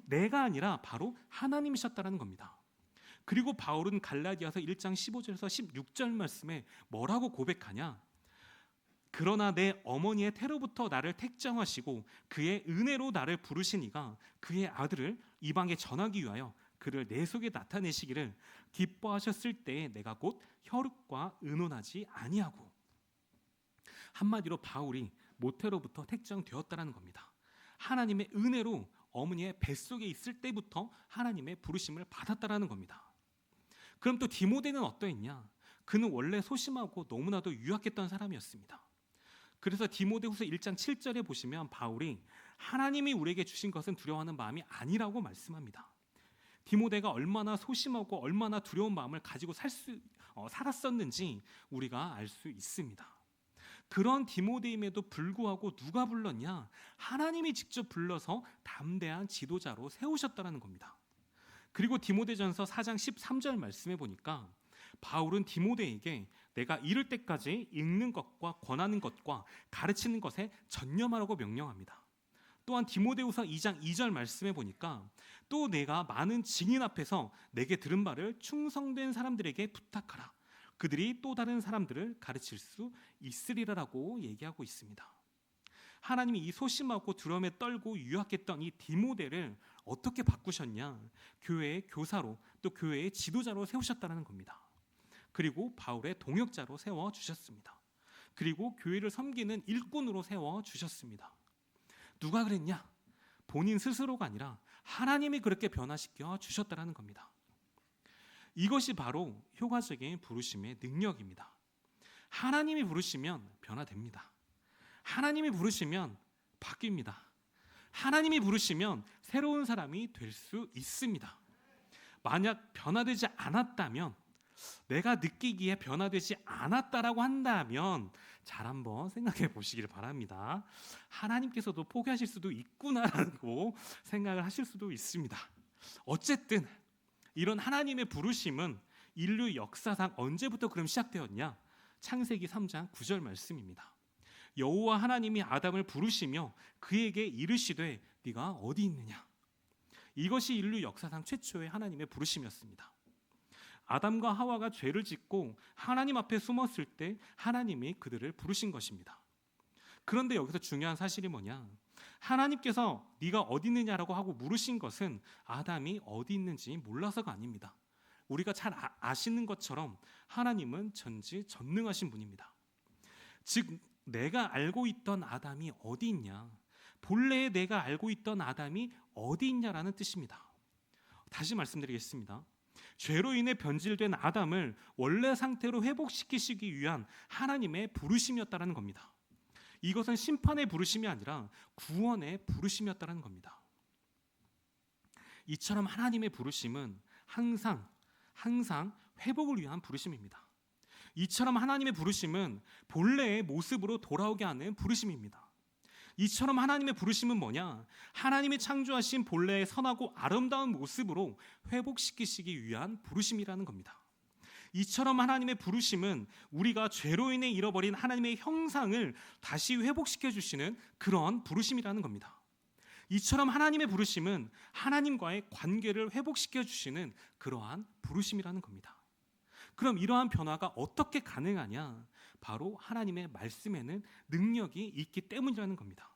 C: 내가 아니라 바로 하나님이셨다는 겁니다. 그리고 바울은 갈라디아서 1장 15절에서 16절 말씀에 뭐라고 고백하냐? 그러나 내 어머니의 태로부터 나를 택정하시고 그의 은혜로 나를 부르시니가 그의 아들을 이방에 전하기 위하여 그를 내 속에 나타내시기를 기뻐하셨을 때에 내가 곧 혈육과 의논하지 아니하고. 한마디로 바울이 모태로부터 택정되었다는 겁니다. 하나님의 은혜로 어머니의 뱃속에 있을 때부터 하나님의 부르심을 받았다는 겁니다. 그럼 또 디모데는 어떠했냐? 그는 원래 소심하고 너무나도 유약했던 사람이었습니다. 그래서 디모데후서 1장 7절에 보시면 바울이 하나님이 우리에게 주신 것은 두려워하는 마음이 아니라고 말씀합니다. 디모데가 얼마나 소심하고 얼마나 두려운 마음을 가지고 살았었는지 우리가 알 수 있습니다. 그런 디모데임에도 불구하고 누가 불렀냐? 하나님이 직접 불러서 담대한 지도자로 세우셨다는 겁니다. 그리고 디모데전서 4장 13절 말씀해 보니까 바울은 디모데에게 내가 이를 때까지 읽는 것과 권하는 것과 가르치는 것에 전념하라고 명령합니다. 또한 디모데후서 2장 2절 말씀에 보니까 또 내가 많은 증인 앞에서 내게 들은 바를 충성된 사람들에게 부탁하라. 그들이 또 다른 사람들을 가르칠 수 있으리라라고 얘기하고 있습니다. 하나님이 이 소심하고 두려움에 떨고 유약했던 이 디모데를 어떻게 바꾸셨냐? 교회의 교사로 또 교회의 지도자로 세우셨다는 겁니다. 그리고 바울의 동역자로 세워주셨습니다. 그리고 교회를 섬기는 일꾼으로 세워주셨습니다. 누가 그랬냐? 본인 스스로가 아니라 하나님이 그렇게 변화시켜 주셨다는 겁니다. 이것이 바로 효과적인 부르심의 능력입니다. 하나님이 부르시면 변화됩니다. 하나님이 부르시면 바뀝니다. 하나님이 부르시면 새로운 사람이 될 수 있습니다. 만약 변화되지 않았다면, 내가 느끼기에 변화되지 않았다라고 한다면 잘 한번 생각해 보시길 바랍니다. 하나님께서도 포기하실 수도 있구나라고 생각을 하실 수도 있습니다. 어쨌든 이런 하나님의 부르심은 인류 역사상 언제부터 그럼 시작되었냐? 창세기 3장 9절 말씀입니다. 여호와 하나님이 아담을 부르시며 그에게 이르시되 네가 어디 있느냐? 이것이 인류 역사상 최초의 하나님의 부르심이었습니다. 아담과 하와가 죄를 짓고 하나님 앞에 숨었을 때 하나님이 그들을 부르신 것입니다. 그런데 여기서 중요한 사실이 뭐냐? 하나님께서 네가 어디 있느냐라고 하고 물으신 것은 아담이 어디 있는지 몰라서가 아닙니다. 우리가 잘 아시는 것처럼 하나님은 전지전능하신 분입니다. 즉 내가 알고 있던 아담이 어디 있냐, 본래의 내가 알고 있던 아담이 어디 있냐라는 뜻입니다. 다시 말씀드리겠습니다. 죄로 인해 변질된 아담을 원래 상태로 회복시키시기 위한 하나님의 부르심이었다는 겁니다. 이것은 심판의 부르심이 아니라 구원의 부르심이었다는 겁니다. 이처럼 하나님의 부르심은 항상 회복을 위한 부르심입니다. 이처럼 하나님의 부르심은 본래의 모습으로 돌아오게 하는 부르심입니다. 이처럼 하나님의 부르심은 뭐냐? 하나님이 창조하신 본래의 선하고 아름다운 모습으로 회복시키시기 위한 부르심이라는 겁니다. 이처럼 하나님의 부르심은 우리가 죄로 인해 잃어버린 하나님의 형상을 다시 회복시켜 주시는 그런 부르심이라는 겁니다. 이처럼 하나님의 부르심은 하나님과의 관계를 회복시켜 주시는 그러한 부르심이라는 겁니다. 그럼 이러한 변화가 어떻게 가능하냐? 바로 하나님의 말씀에는 능력이 있기 때문이라는 겁니다.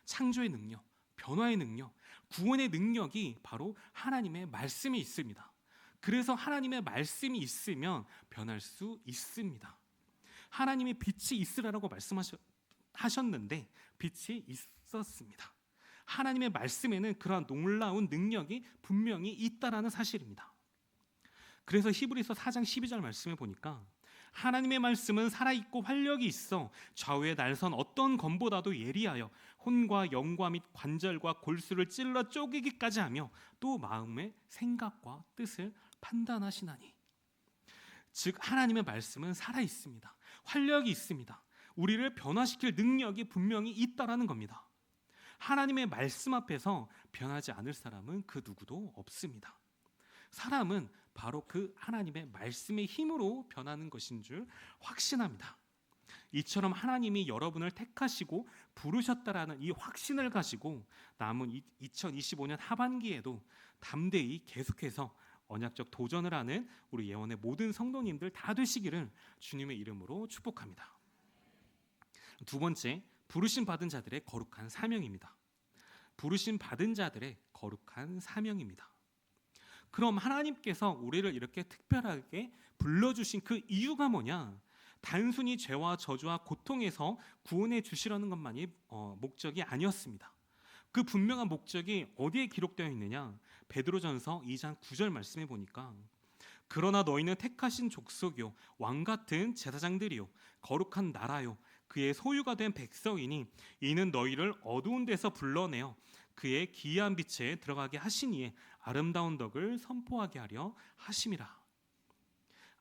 C: 창조의 능력, 변화의 능력, 구원의 능력이 바로 하나님의 말씀에 있습니다. 그래서 하나님의 말씀이 있으면 변할 수 있습니다. 하나님이 빛이 있으라고 말씀하셨는데 빛이 있었습니다. 하나님의 말씀에는 그러한 놀라운 능력이 분명히 있다라는 사실입니다. 그래서 히브리서 4장 12절 말씀에 보니까 하나님의 말씀은 살아있고 활력이 있어 좌우에 날선 어떤 검보다도 예리하여 혼과 영과 및 관절과 골수를 찔러 쪼개기까지 하며 또 마음의 생각과 뜻을 판단하시나니. 즉 하나님의 말씀은 살아있습니다. 활력이 있습니다. 우리를 변화시킬 능력이 분명히 있다라는 겁니다. 하나님의 말씀 앞에서 변하지 않을 사람은 그 누구도 없습니다. 사람은 바로 그 하나님의 말씀의 힘으로 변하는 것인 줄 확신합니다. 이처럼 하나님이 여러분을 택하시고 부르셨다라는 이 확신을 가지고 남은 2025년 하반기에도 담대히 계속해서 언약적 도전을 하는 우리 예원의 모든 성도님들 다 되시기를 주님의 이름으로 축복합니다. 두 번째, 부르심 받은 자들의 거룩한 사명입니다. 부르심 받은 자들의 거룩한 사명입니다. 그럼 하나님께서 우리를 이렇게 특별하게 불러주신 그 이유가 뭐냐? 단순히 죄와 저주와 고통에서 구원해 주시려는 것만이 목적이 아니었습니다. 그 분명한 목적이 어디에 기록되어 있느냐? 베드로전서 2장 9절 말씀에 보니까 그러나 너희는 택하신 족속이요 왕같은 제사장들이요 거룩한 나라요 그의 소유가 된 백성이니 이는 너희를 어두운 데서 불러내어 그의 기이한 빛에 들어가게 하시니에 아름다운 덕을 선포하게 하려 하심이라.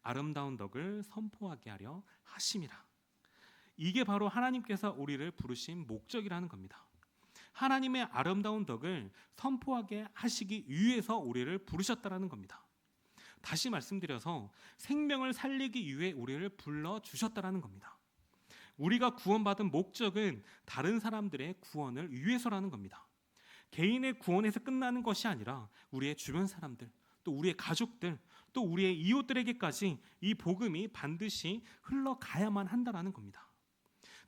C: 아름다운 덕을 선포하게 하려 하심이라. 이게 바로 하나님께서 우리를 부르신 목적이라는 겁니다. 하나님의 아름다운 덕을 선포하게 하시기 위해서 우리를 부르셨다라는 겁니다. 다시 말씀드려서 생명을 살리기 위해 우리를 불러주셨다라는 겁니다. 우리가 구원받은 목적은 다른 사람들의 구원을 위해서라는 겁니다. 개인의 구원에서 끝나는 것이 아니라 우리의 주변 사람들, 또 우리의 가족들, 또 우리의 이웃들에게까지 이 복음이 반드시 흘러가야만 한다라는 겁니다.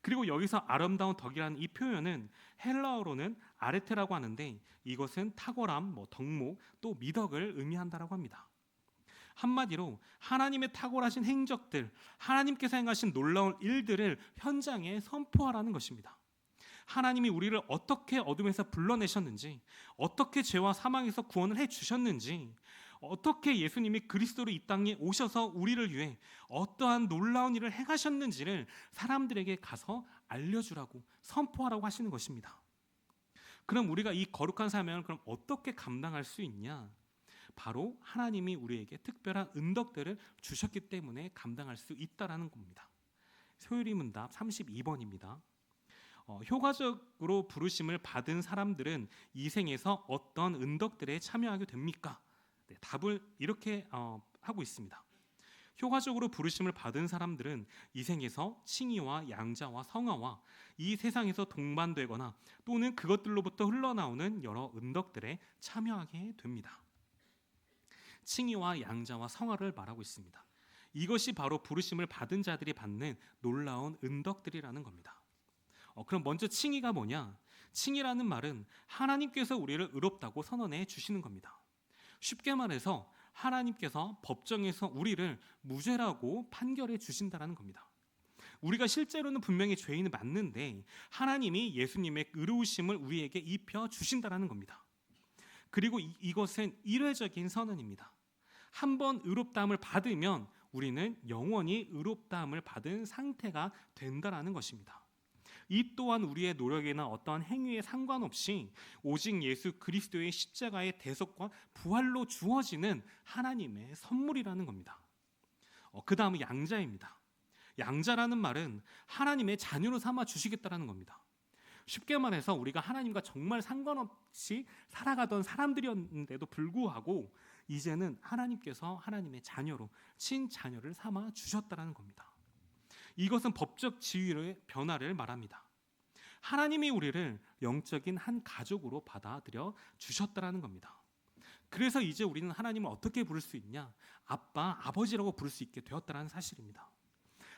C: 그리고 여기서 아름다운 덕이라는 이 표현은 헬라어로는 아레테라고 하는데, 이것은 탁월함, 덕목, 또 미덕을 의미한다라고 합니다. 한마디로 하나님의 탁월하신 행적들, 하나님께서 행하신 놀라운 일들을 현장에 선포하라는 것입니다. 하나님이 우리를 어떻게 어둠에서 불러내셨는지, 어떻게 죄와 사망에서 구원을 해주셨는지, 어떻게 예수님이 그리스도로 이 땅에 오셔서 우리를 위해 어떠한 놀라운 일을 행하셨는지를 사람들에게 가서 알려주라고, 선포하라고 하시는 것입니다. 그럼 우리가 이 거룩한 사명을 그럼 어떻게 감당할 수 있냐? 바로 하나님이 우리에게 특별한 은덕들을 주셨기 때문에 감당할 수 있다라는 겁니다. 소요리문답 32번입니다. 효과적으로 부르심을 받은 사람들은 이 생에서 어떤 은덕들에 참여하게 됩니까? 네, 답을 이렇게 하고 있습니다. 효과적으로 부르심을 받은 사람들은 이 생에서 칭의와 양자와 성화와 이 세상에서 동반되거나 또는 그것들로부터 흘러나오는 여러 은덕들에 참여하게 됩니다. 칭의와 양자와 성화를 말하고 있습니다. 이것이 바로 부르심을 받은 자들이 받는 놀라운 은덕들이라는 겁니다. 그럼 먼저 칭의가 뭐냐? 칭의라는 말은 하나님께서 우리를 의롭다고 선언해 주시는 겁니다. 쉽게 말해서 하나님께서 법정에서 우리를 무죄라고 판결해 주신다는 겁니다. 우리가 실제로는 분명히 죄인은 맞는데 하나님이 예수님의 의로우심을 우리에게 입혀 주신다는 겁니다. 그리고 이것은 일회적인 선언입니다. 한번 의롭다함을 받으면 우리는 영원히 의롭다함을 받은 상태가 된다는 것입니다. 이 또한 우리의 노력이나 어떠한 행위에 상관없이 오직 예수 그리스도의 십자가의 대속과 부활로 주어지는 하나님의 선물이라는 겁니다. 그 다음은 양자입니다. 양자라는 말은 하나님의 자녀로 삼아 주시겠다는 겁니다. 쉽게 말해서 우리가 하나님과 정말 상관없이 살아가던 사람들이었는데도 불구하고 이제는 하나님께서 하나님의 자녀로 친자녀를 삼아 주셨다는 겁니다. 이것은 법적 지위의 변화를 말합니다. 하나님이 우리를 영적인 한 가족으로 받아들여 주셨다는 겁니다. 그래서 이제 우리는 하나님을 어떻게 부를 수 있냐? 아빠, 아버지라고 부를 수 있게 되었다는 사실입니다.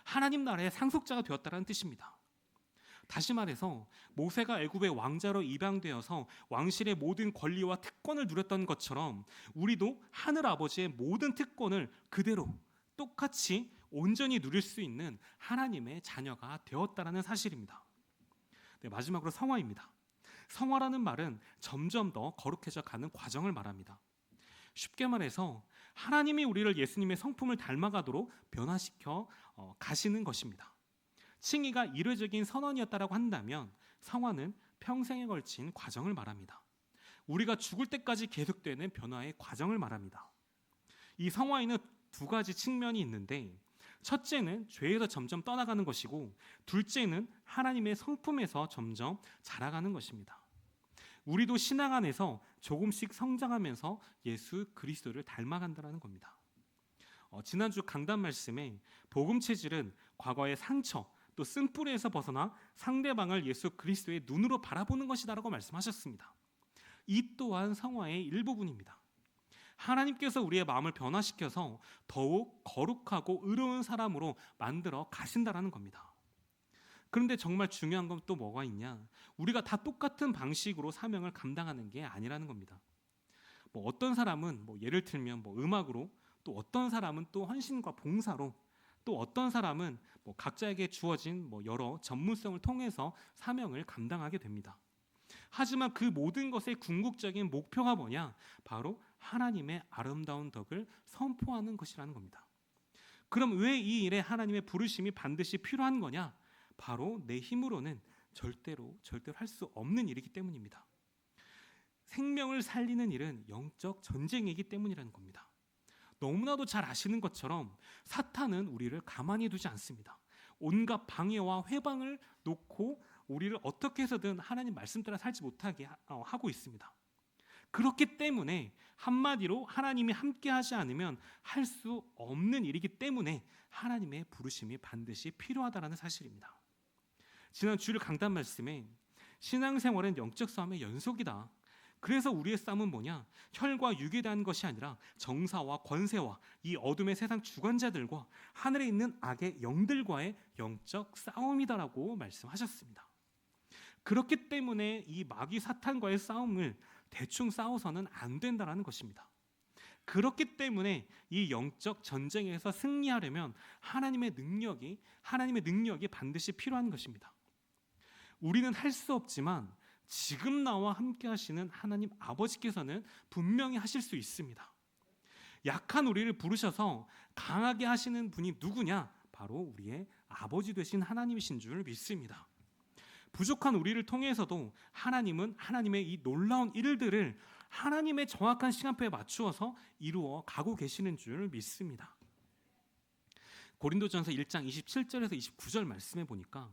C: 하나님 나라의 상속자가 되었다는 뜻입니다. 다시 말해서 모세가 애굽의 왕자로 입양되어서 왕실의 모든 권리와 특권을 누렸던 것처럼 우리도 하늘 아버지의 모든 특권을 그대로 똑같이 온전히 누릴 수 있는 하나님의 자녀가 되었다는 사실입니다. 네, 마지막으로 성화입니다. 성화라는 말은 점점 더 거룩해져 가는 과정을 말합니다. 쉽게 말해서 하나님이 우리를 예수님의 성품을 닮아가도록 변화시켜 가시는 것입니다. 칭의가 일회적인 선언이었다고 한다면 성화는 평생에 걸친 과정을 말합니다. 우리가 죽을 때까지 계속되는 변화의 과정을 말합니다. 이 성화에는 두 가지 측면이 있는데, 첫째는 죄에서 점점 떠나가는 것이고, 둘째는 하나님의 성품에서 점점 자라가는 것입니다. 우리도 신앙 안에서 조금씩 성장하면서 예수 그리스도를 닮아간다는 겁니다. 지난주 강단 말씀에 복음 체질은 과거의 상처 또 쓴뿌리에서 벗어나 상대방을 예수 그리스도의 눈으로 바라보는 것이다라고 말씀하셨습니다. 이 또한 성화의 일부분입니다. 하나님께서 우리의 마음을 변화시켜서 더욱 거룩하고 의로운 사람으로 만들어 가신다라는 겁니다. 그런데 정말 중요한 건 또 뭐가 있냐? 우리가 다 똑같은 방식으로 사명을 감당하는 게 아니라는 겁니다. 어떤 사람은 예를 들면 음악으로, 또 어떤 사람은 또 헌신과 봉사로, 또 어떤 사람은 각자에게 주어진 여러 전문성을 통해서 사명을 감당하게 됩니다. 하지만 그 모든 것의 궁극적인 목표가 뭐냐? 바로 하나님의 아름다운 덕을 선포하는 것이라는 겁니다. 그럼 왜 이 일에 하나님의 부르심이 반드시 필요한 거냐? 바로 내 힘으로는 절대로 할 수 없는 일이기 때문입니다. 생명을 살리는 일은 영적 전쟁이기 때문이라는 겁니다. 너무나도 잘 아시는 것처럼 사탄은 우리를 가만히 두지 않습니다. 온갖 방해와 회방을 놓고 우리를 어떻게 해서든 하나님 말씀대로 살지 못하게 하고 있습니다. 그렇기 때문에 한마디로 하나님이 함께하지 않으면 할 수 없는 일이기 때문에 하나님의 부르심이 반드시 필요하다는 사실입니다. 지난 주일 강단 말씀에 신앙생활은 영적 싸움의 연속이다. 그래서 우리의 싸움은 뭐냐? 혈과 육에 대한 것이 아니라 정사와 권세와 이 어둠의 세상 주관자들과 하늘에 있는 악의 영들과의 영적 싸움이다라고 말씀하셨습니다. 그렇기 때문에 이 마귀 사탄과의 싸움을 대충 싸워서는 안 된다라는 것입니다. 그렇기 때문에 이 영적 전쟁에서 승리하려면 하나님의 능력이 반드시 필요한 것입니다. 우리는 할 수 없지만 지금 나와 함께 하시는 하나님 아버지께서는 분명히 하실 수 있습니다. 약한 우리를 부르셔서 강하게 하시는 분이 누구냐? 바로 우리의 아버지 되신 하나님이신 줄 믿습니다. 부족한 우리를 통해서도 하나님은 하나님의 이 놀라운 일들을 하나님의 정확한 시간표에 맞추어서 이루어 가고 계시는 줄 믿습니다. 고린도전서 1장 27절에서 29절 말씀해 보니까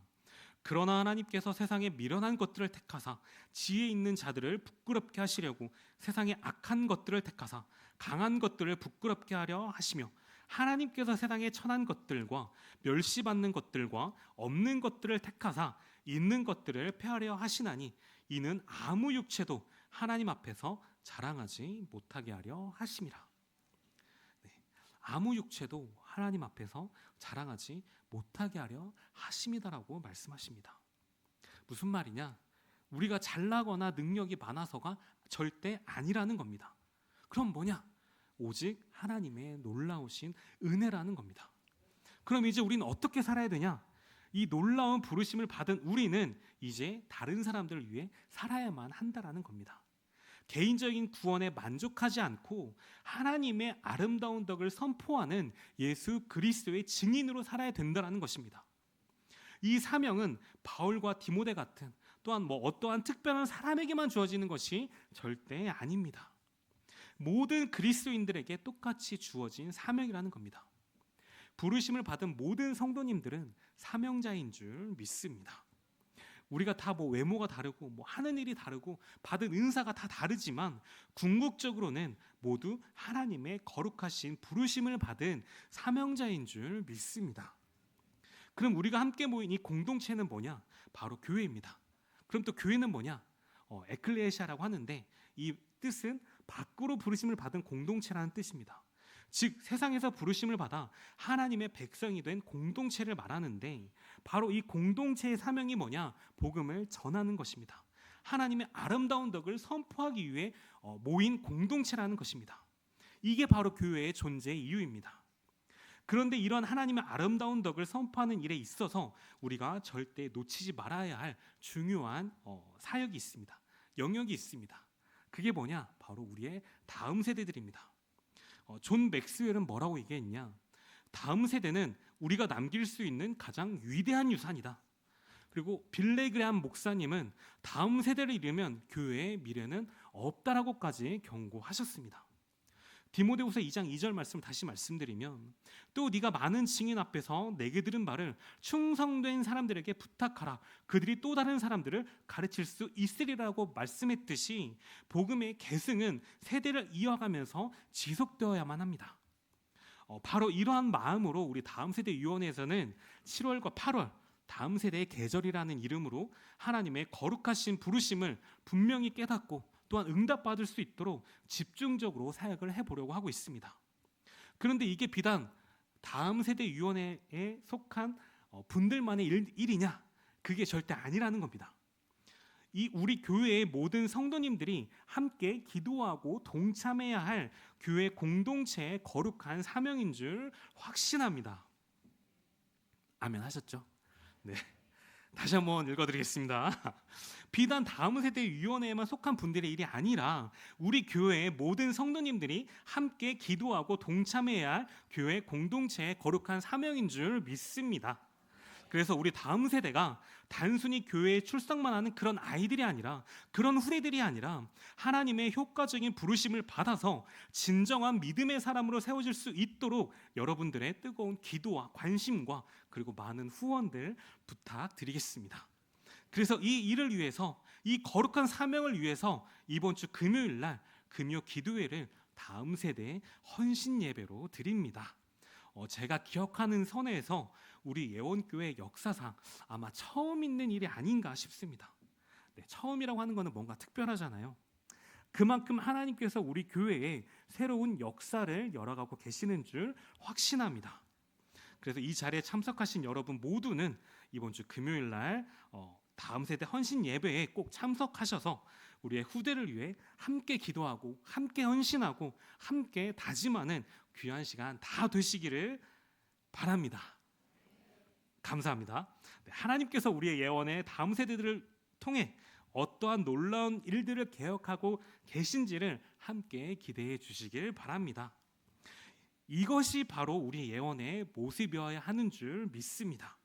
C: 그러나 하나님께서 세상에 미련한 것들을 택하사 지혜 있는 자들을 부끄럽게 하시려고 세상에 악한 것들을 택하사 강한 것들을 부끄럽게 하려 하시며 하나님께서 세상에 천한 것들과 멸시받는 것들과 없는 것들을 택하사 있는 것들을 폐하려 하시나니 이는 아무 육체도 하나님 앞에서 자랑하지 못하게 하려 하심이라. 아무 육체도 하나님 앞에서 자랑하지 못하게 하려 하심이다라고 말씀하십니다. 무슨 말이냐? 우리가 잘나거나 능력이 많아서가 절대 아니라는 겁니다. 그럼 뭐냐? 오직 하나님의 놀라우신 은혜라는 겁니다. 그럼 이제 우리는 어떻게 살아야 되냐? 이 놀라운 부르심을 받은 우리는 이제 다른 사람들을 위해 살아야만 한다라는 겁니다. 개인적인 구원에 만족하지 않고 하나님의 아름다운 덕을 선포하는 예수 그리스도의 증인으로 살아야 된다는 것입니다. 이 사명은 바울과 디모데 같은 또한 어떠한 특별한 사람에게만 주어지는 것이 절대 아닙니다. 모든 그리스도인들에게 똑같이 주어진 사명이라는 겁니다. 부르심을 받은 모든 성도님들은 사명자인 줄 믿습니다. 우리가 다 외모가 다르고 하는 일이 다르고 받은 은사가 다 다르지만 궁극적으로는 모두 하나님의 거룩하신 부르심을 받은 사명자인 줄 믿습니다. 그럼 우리가 함께 모인 이 공동체는 뭐냐? 바로 교회입니다. 그럼 또 교회는 뭐냐? 에클레시아라고 하는데 이 뜻은 밖으로 부르심을 받은 공동체라는 뜻입니다. 즉 세상에서 부르심을 받아 하나님의 백성이 된 공동체를 말하는데 바로 이 공동체의 사명이 뭐냐? 복음을 전하는 것입니다. 하나님의 아름다운 덕을 선포하기 위해 모인 공동체라는 것입니다. 이게 바로 교회의 존재의 이유입니다. 그런데 이런 하나님의 아름다운 덕을 선포하는 일에 있어서 우리가 절대 놓치지 말아야 할 중요한 사역이 있습니다. 영역이 있습니다. 그게 뭐냐? 바로 우리의 다음 세대들입니다. 존 맥스웰은 뭐라고 얘기했냐? 다음 세대는 우리가 남길 수 있는 가장 위대한 유산이다. 그리고 빌레 그레함 목사님은 다음 세대를 잃으면 교회의 미래는 없다라고까지 경고하셨습니다. 디모데후서 2장 2절 말씀 다시 말씀드리면 또 네가 많은 증인 앞에서 내게 들은 말을 충성된 사람들에게 부탁하라. 그들이 또 다른 사람들을 가르칠 수 있으리라고 말씀했듯이 복음의 계승은 세대를 이어가면서 지속되어야만 합니다. 바로 이러한 마음으로 우리 다음 세대 위원회에서는 7월과 8월 다음 세대의 계절이라는 이름으로 하나님의 거룩하신 부르심을 분명히 깨닫고 또한 응답받을 수 있도록 집중적으로 사역을 해보려고 하고 있습니다. 그런데 이게 비단 다음 세대 위원회에 속한 분들만의 일이냐? 그게 절대 아니라는 겁니다. 이 우리 교회의 모든 성도님들이 함께 기도하고 동참해야 할 교회 공동체의 거룩한 사명인 줄 확신합니다. 아멘 하셨죠? 네. 다시 한번 읽어드리겠습니다. 비단 다음 세대 위원회에만 속한 분들의 일이 아니라 우리 교회의 모든 성도님들이 함께 기도하고 동참해야 할 교회 공동체의 거룩한 사명인 줄 믿습니다. 그래서 우리 다음 세대가 단순히 교회에 출석만 하는 그런 아이들이 아니라 그런 후대들이 아니라 하나님의 효과적인 부르심을 받아서 진정한 믿음의 사람으로 세워질 수 있도록 여러분들의 뜨거운 기도와 관심과 그리고 많은 후원들 부탁드리겠습니다. 그래서 이 일을 위해서 이 거룩한 사명을 위해서 이번 주 금요일 날 금요 기도회를 다음 세대의 헌신 예배로 드립니다. 제가 기억하는 선에서 우리 예원교회 역사상 아마 처음 있는 일이 아닌가 싶습니다. 네, 처음이라고 하는 것은 뭔가 특별하잖아요. 그만큼 하나님께서 우리 교회에 새로운 역사를 열어가고 계시는 줄 확신합니다. 그래서 이 자리에 참석하신 여러분 모두는 이번 주 금요일 날 다음 세대 헌신 예배에 꼭 참석하셔서 우리의 후대를 위해 함께 기도하고 함께 헌신하고 함께 다짐하는 귀한 시간 다 되시기를 바랍니다. 감사합니다. 하나님께서 우리의 예언의 다음 세대들을 통해 어떠한 놀라운 일들을 계획하고 계신지를 함께 기대해 주시길 바랍니다. 이것이 바로 우리 예언의 모습이어야 하는 줄 믿습니다.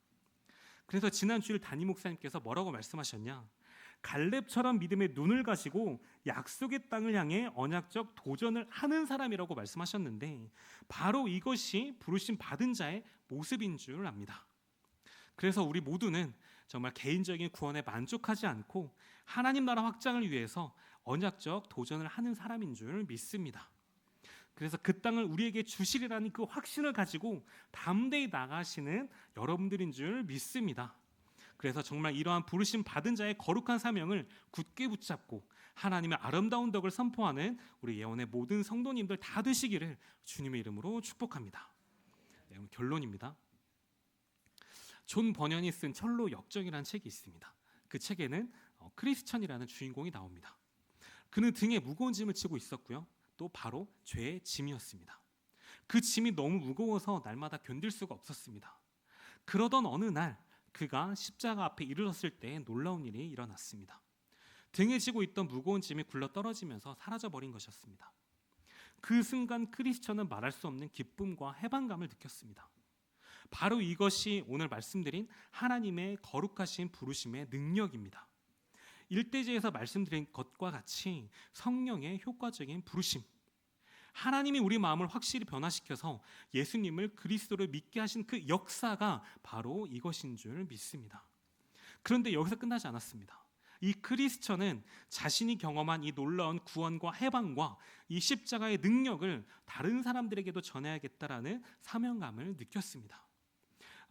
C: 그래서 지난 주일 담임 목사님께서 뭐라고 말씀하셨냐? 갈렙처럼 믿음의 눈을 가지고 약속의 땅을 향해 언약적 도전을 하는 사람이라고 말씀하셨는데 바로 이것이 부르심 받은 자의 모습인 줄 압니다. 그래서 우리 모두는 정말 개인적인 구원에 만족하지 않고 하나님 나라 확장을 위해서 언약적 도전을 하는 사람인 줄 믿습니다. 그래서 그 땅을 우리에게 주시리라는 그 확신을 가지고 담대히 나가시는 여러분들인 줄 믿습니다. 그래서 정말 이러한 부르심 받은 자의 거룩한 사명을 굳게 붙잡고 하나님의 아름다운 덕을 선포하는 우리 예언의 모든 성도님들 다 되시기를 주님의 이름으로 축복합니다. 네, 결론입니다. 존 버년이 쓴 철로 역정이라는 책이 있습니다. 그 책에는 크리스천이라는 주인공이 나옵니다. 그는 등에 무거운 짐을 지고 있었고요. 또 바로 죄의 짐이었습니다. 그 짐이 너무 무거워서 날마다 견딜 수가 없었습니다. 그러던 어느 날 그가 십자가 앞에 이르렀을 때 놀라운 일이 일어났습니다. 등에 지고 있던 무거운 짐이 굴러 떨어지면서 사라져버린 것이었습니다. 그 순간 크리스천은 말할 수 없는 기쁨과 해방감을 느꼈습니다. 바로 이것이 오늘 말씀드린 하나님의 거룩하신 부르심의 능력입니다. 일대지에서 말씀드린 것과 같이 성령의 효과적인 부르심, 하나님이 우리 마음을 확실히 변화시켜서 예수님을 그리스도를 믿게 하신 그 역사가 바로 이것인 줄 믿습니다. 그런데 여기서 끝나지 않았습니다. 이 크리스천은 자신이 경험한 이 놀라운 구원과 해방과 이 십자가의 능력을 다른 사람들에게도 전해야겠다라는 사명감을 느꼈습니다.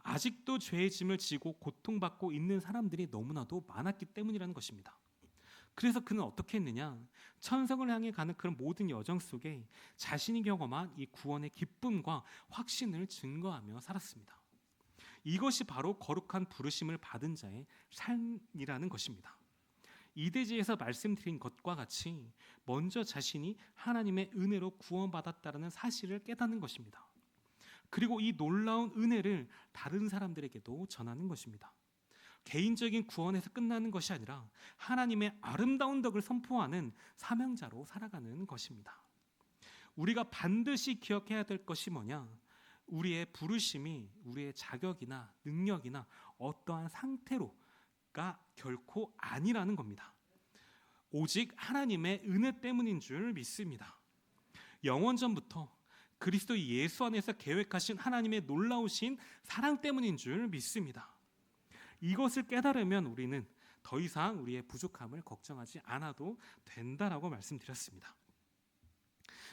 C: 아직도 죄의 짐을 지고 고통받고 있는 사람들이 너무나도 많았기 때문이라는 것입니다. 그래서 그는 어떻게 했느냐? 천성을 향해 가는 그런 모든 여정 속에 자신이 경험한 이 구원의 기쁨과 확신을 증거하며 살았습니다. 이것이 바로 거룩한 부르심을 받은 자의 삶이라는 것입니다. 이대지에서 말씀드린 것과 같이 먼저 자신이 하나님의 은혜로 구원받았다는 사실을 깨닫는 것입니다. 그리고 이 놀라운 은혜를 다른 사람들에게도 전하는 것입니다. 개인적인 구원에서 끝나는 것이 아니라 하나님의 아름다운 덕을 선포하는 사명자로 살아가는 것입니다. 우리가 반드시 기억해야 될 것이 뭐냐? 우리의 부르심이 우리의 자격이나 능력이나 어떠한 상태로가 결코 아니라는 겁니다. 오직 하나님의 은혜 때문인 줄 믿습니다. 영원전부터 그리스도 예수 안에서 계획하신 하나님의 놀라우신 사랑 때문인 줄 믿습니다. 이것을 깨달으면 우리는 더 이상 우리의 부족함을 걱정하지 않아도 된다라고 말씀드렸습니다.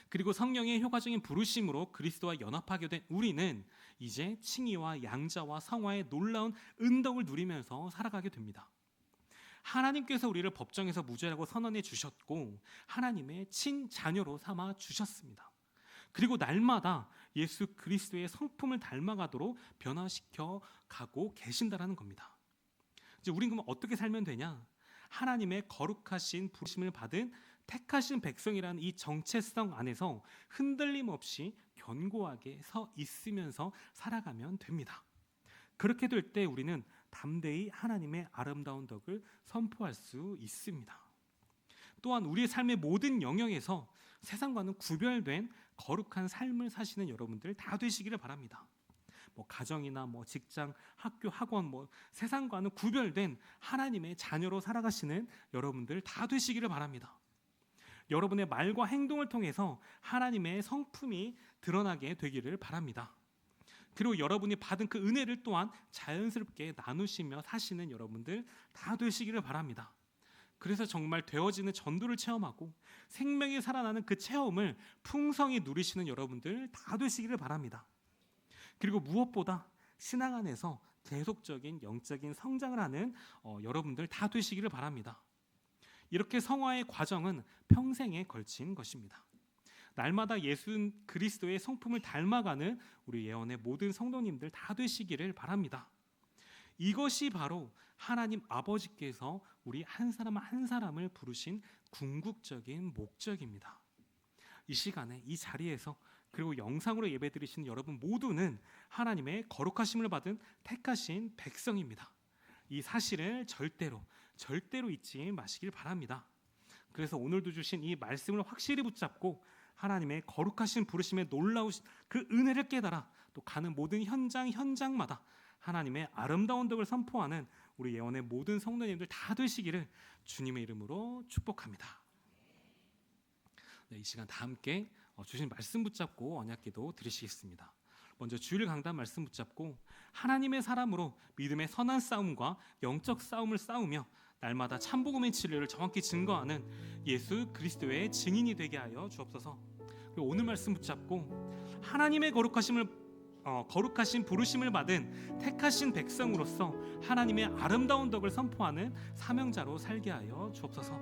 C: 그리고 성령의 효과적인 부르심으로 그리스도와 연합하게 된 우리는 이제 칭의와 양자와 성화의 놀라운 은덕을 누리면서 살아가게 됩니다. 하나님께서 우리를 법정에서 무죄라고 선언해 주셨고 하나님의 친자녀로 삼아 주셨습니다. 그리고 날마다 예수 그리스도의 성품을 닮아가도록 변화시켜 가고 계신다라는 겁니다. 이제 우린 그럼 어떻게 살면 되냐? 하나님의 거룩하신 부르심을 받은 택하신 백성이라는 이 정체성 안에서 흔들림 없이 견고하게 서 있으면서 살아가면 됩니다. 그렇게 될 때 우리는 담대히 하나님의 아름다운 덕을 선포할 수 있습니다. 또한 우리의 삶의 모든 영역에서 세상과는 구별된 거룩한 삶을 사시는 여러분들 다 되시기를 바랍니다. 가정이나 직장, 학교, 학원, 세상과는 구별된 하나님의 자녀로 살아가시는 여러분들 다 되시기를 바랍니다. 여러분의 말과 행동을 통해서 하나님의 성품이 드러나게 되기를 바랍니다. 그리고 여러분이 받은 그 은혜를 또한 자연스럽게 나누시며 사시는 여러분들 다 되시기를 바랍니다. 그래서 정말 되어지는 전도를 체험하고 생명이 살아나는 그 체험을 풍성히 누리시는 여러분들 다 되시기를 바랍니다. 그리고 무엇보다 신앙 안에서 계속적인 영적인 성장을 하는 여러분들 다 되시기를 바랍니다. 이렇게 성화의 과정은 평생에 걸친 것입니다. 날마다 예수 그리스도의 성품을 닮아가는 우리 예언의 모든 성도님들 다 되시기를 바랍니다. 이것이 바로 하나님 아버지께서 우리 한 사람 한 사람을 부르신 궁극적인 목적입니다. 이 시간에 이 자리에서 그리고 영상으로 예배드리시는 여러분 모두는 하나님의 거룩하심을 받은 택하신 백성입니다. 이 사실을 절대로 잊지 마시길 바랍니다. 그래서 오늘도 주신 이 말씀을 확실히 붙잡고 하나님의 거룩하신 부르심에 놀라우신 그 은혜를 깨달아 또 가는 모든 현장마다 하나님의 아름다운 덕을 선포하는 우리 예언의 모든 성도님들 다 되시기를 주님의 이름으로 축복합니다. 네, 이 시간 다 함께 주신 말씀 붙잡고 언약기도 드리시겠습니다. 먼저 주일 강단 말씀 붙잡고 하나님의 사람으로 믿음의 선한 싸움과 영적 싸움을 싸우며 날마다 참복음의 진리를 정확히 증거하는 예수 그리스도의 증인이 되게 하여 주옵소서. 그리고 오늘 말씀 붙잡고 하나님의 거룩하신 부르심을 받은 택하신 백성으로서 하나님의 아름다운 덕을 선포하는 사명자로 살게 하여 주옵소서.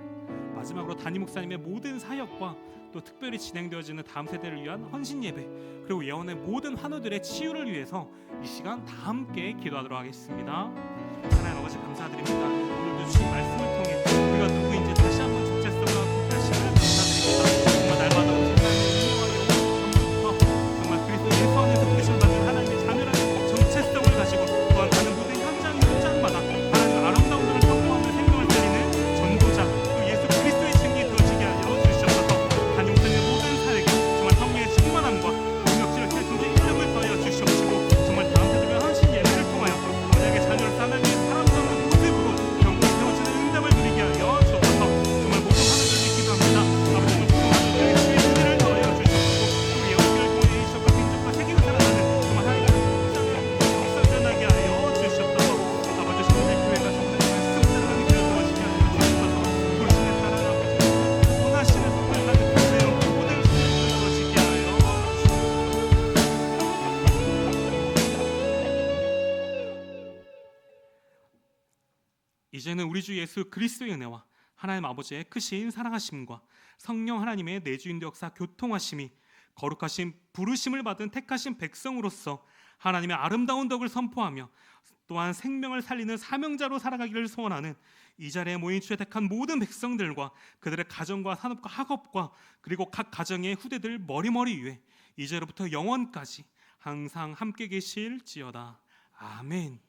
C: 마지막으로 담임 목사님의 모든 사역과 또 특별히 진행되어지는 다음 세대를 위한 헌신 예배 그리고 예언의 모든 환우들의 치유를 위해서 이 시간 다 함께 기도하도록 하겠습니다. 하나님 아버지 감사드립니다. 오늘도 주신 말씀을 통해 우리가 누구인지 다시 한번 정체성을 다시는 감사드립니다. 정말 날마다 오신 하나님의 은혜와 영광부터 정말 그리스도 예수 안에서 부르심을 받는 하나님의 자녀라는 정체성을 가지고 또한 가는 모든 현장마다 하나님의 아름다운 것을 선포하며 생명을 살리는 전도자 또 예수 그리스도의 증인이 되어지게 하여 주시옵소서. 담임 목사님의 모든 사역에 정말 성령의 충만함과 능력질을 통해 존재 이름을 더하여 주시옵시고 정말 다음 세대의 헌신 예배를 통하여 언약의 자녀를 하나님의 사람스러운 모습으로 영광 세워지는 응답을 누리게 하여 주옵소서. 정말 모든 하나님을 기도합니다. 아버지 높은 하나님의 주의 은혜를 더하여 주시옵시고 우리 영광을 통해 이적과 민족과 세계를 살아가는 정말 하나님의 역사전하게 하여 주시옵소서. 아버지 성대 교회가 정말 말씀을 교회 도와주게 하여 주시옵소서. 불신에 따라 아버지 원하시는 성을 가는 교회로 모든 성을 도와주게 하여 이제는 우리 주 예수 그리스도의 은혜와 하나님 아버지의 크신 사랑하심과 성령 하나님의 내주인도 역사 교통하심이 거룩하신 부르심을 받은 택하신 백성으로서 하나님의 아름다운 덕을 선포하며 또한 생명을 살리는 사명자로 살아가기를 소원하는 이 자리에 모인 주의 택한 모든 백성들과 그들의 가정과 산업과 학업과 그리고 각 가정의 후대들 머리머리 위에 이제로부터 영원까지 항상 함께 계실지어다. 아멘.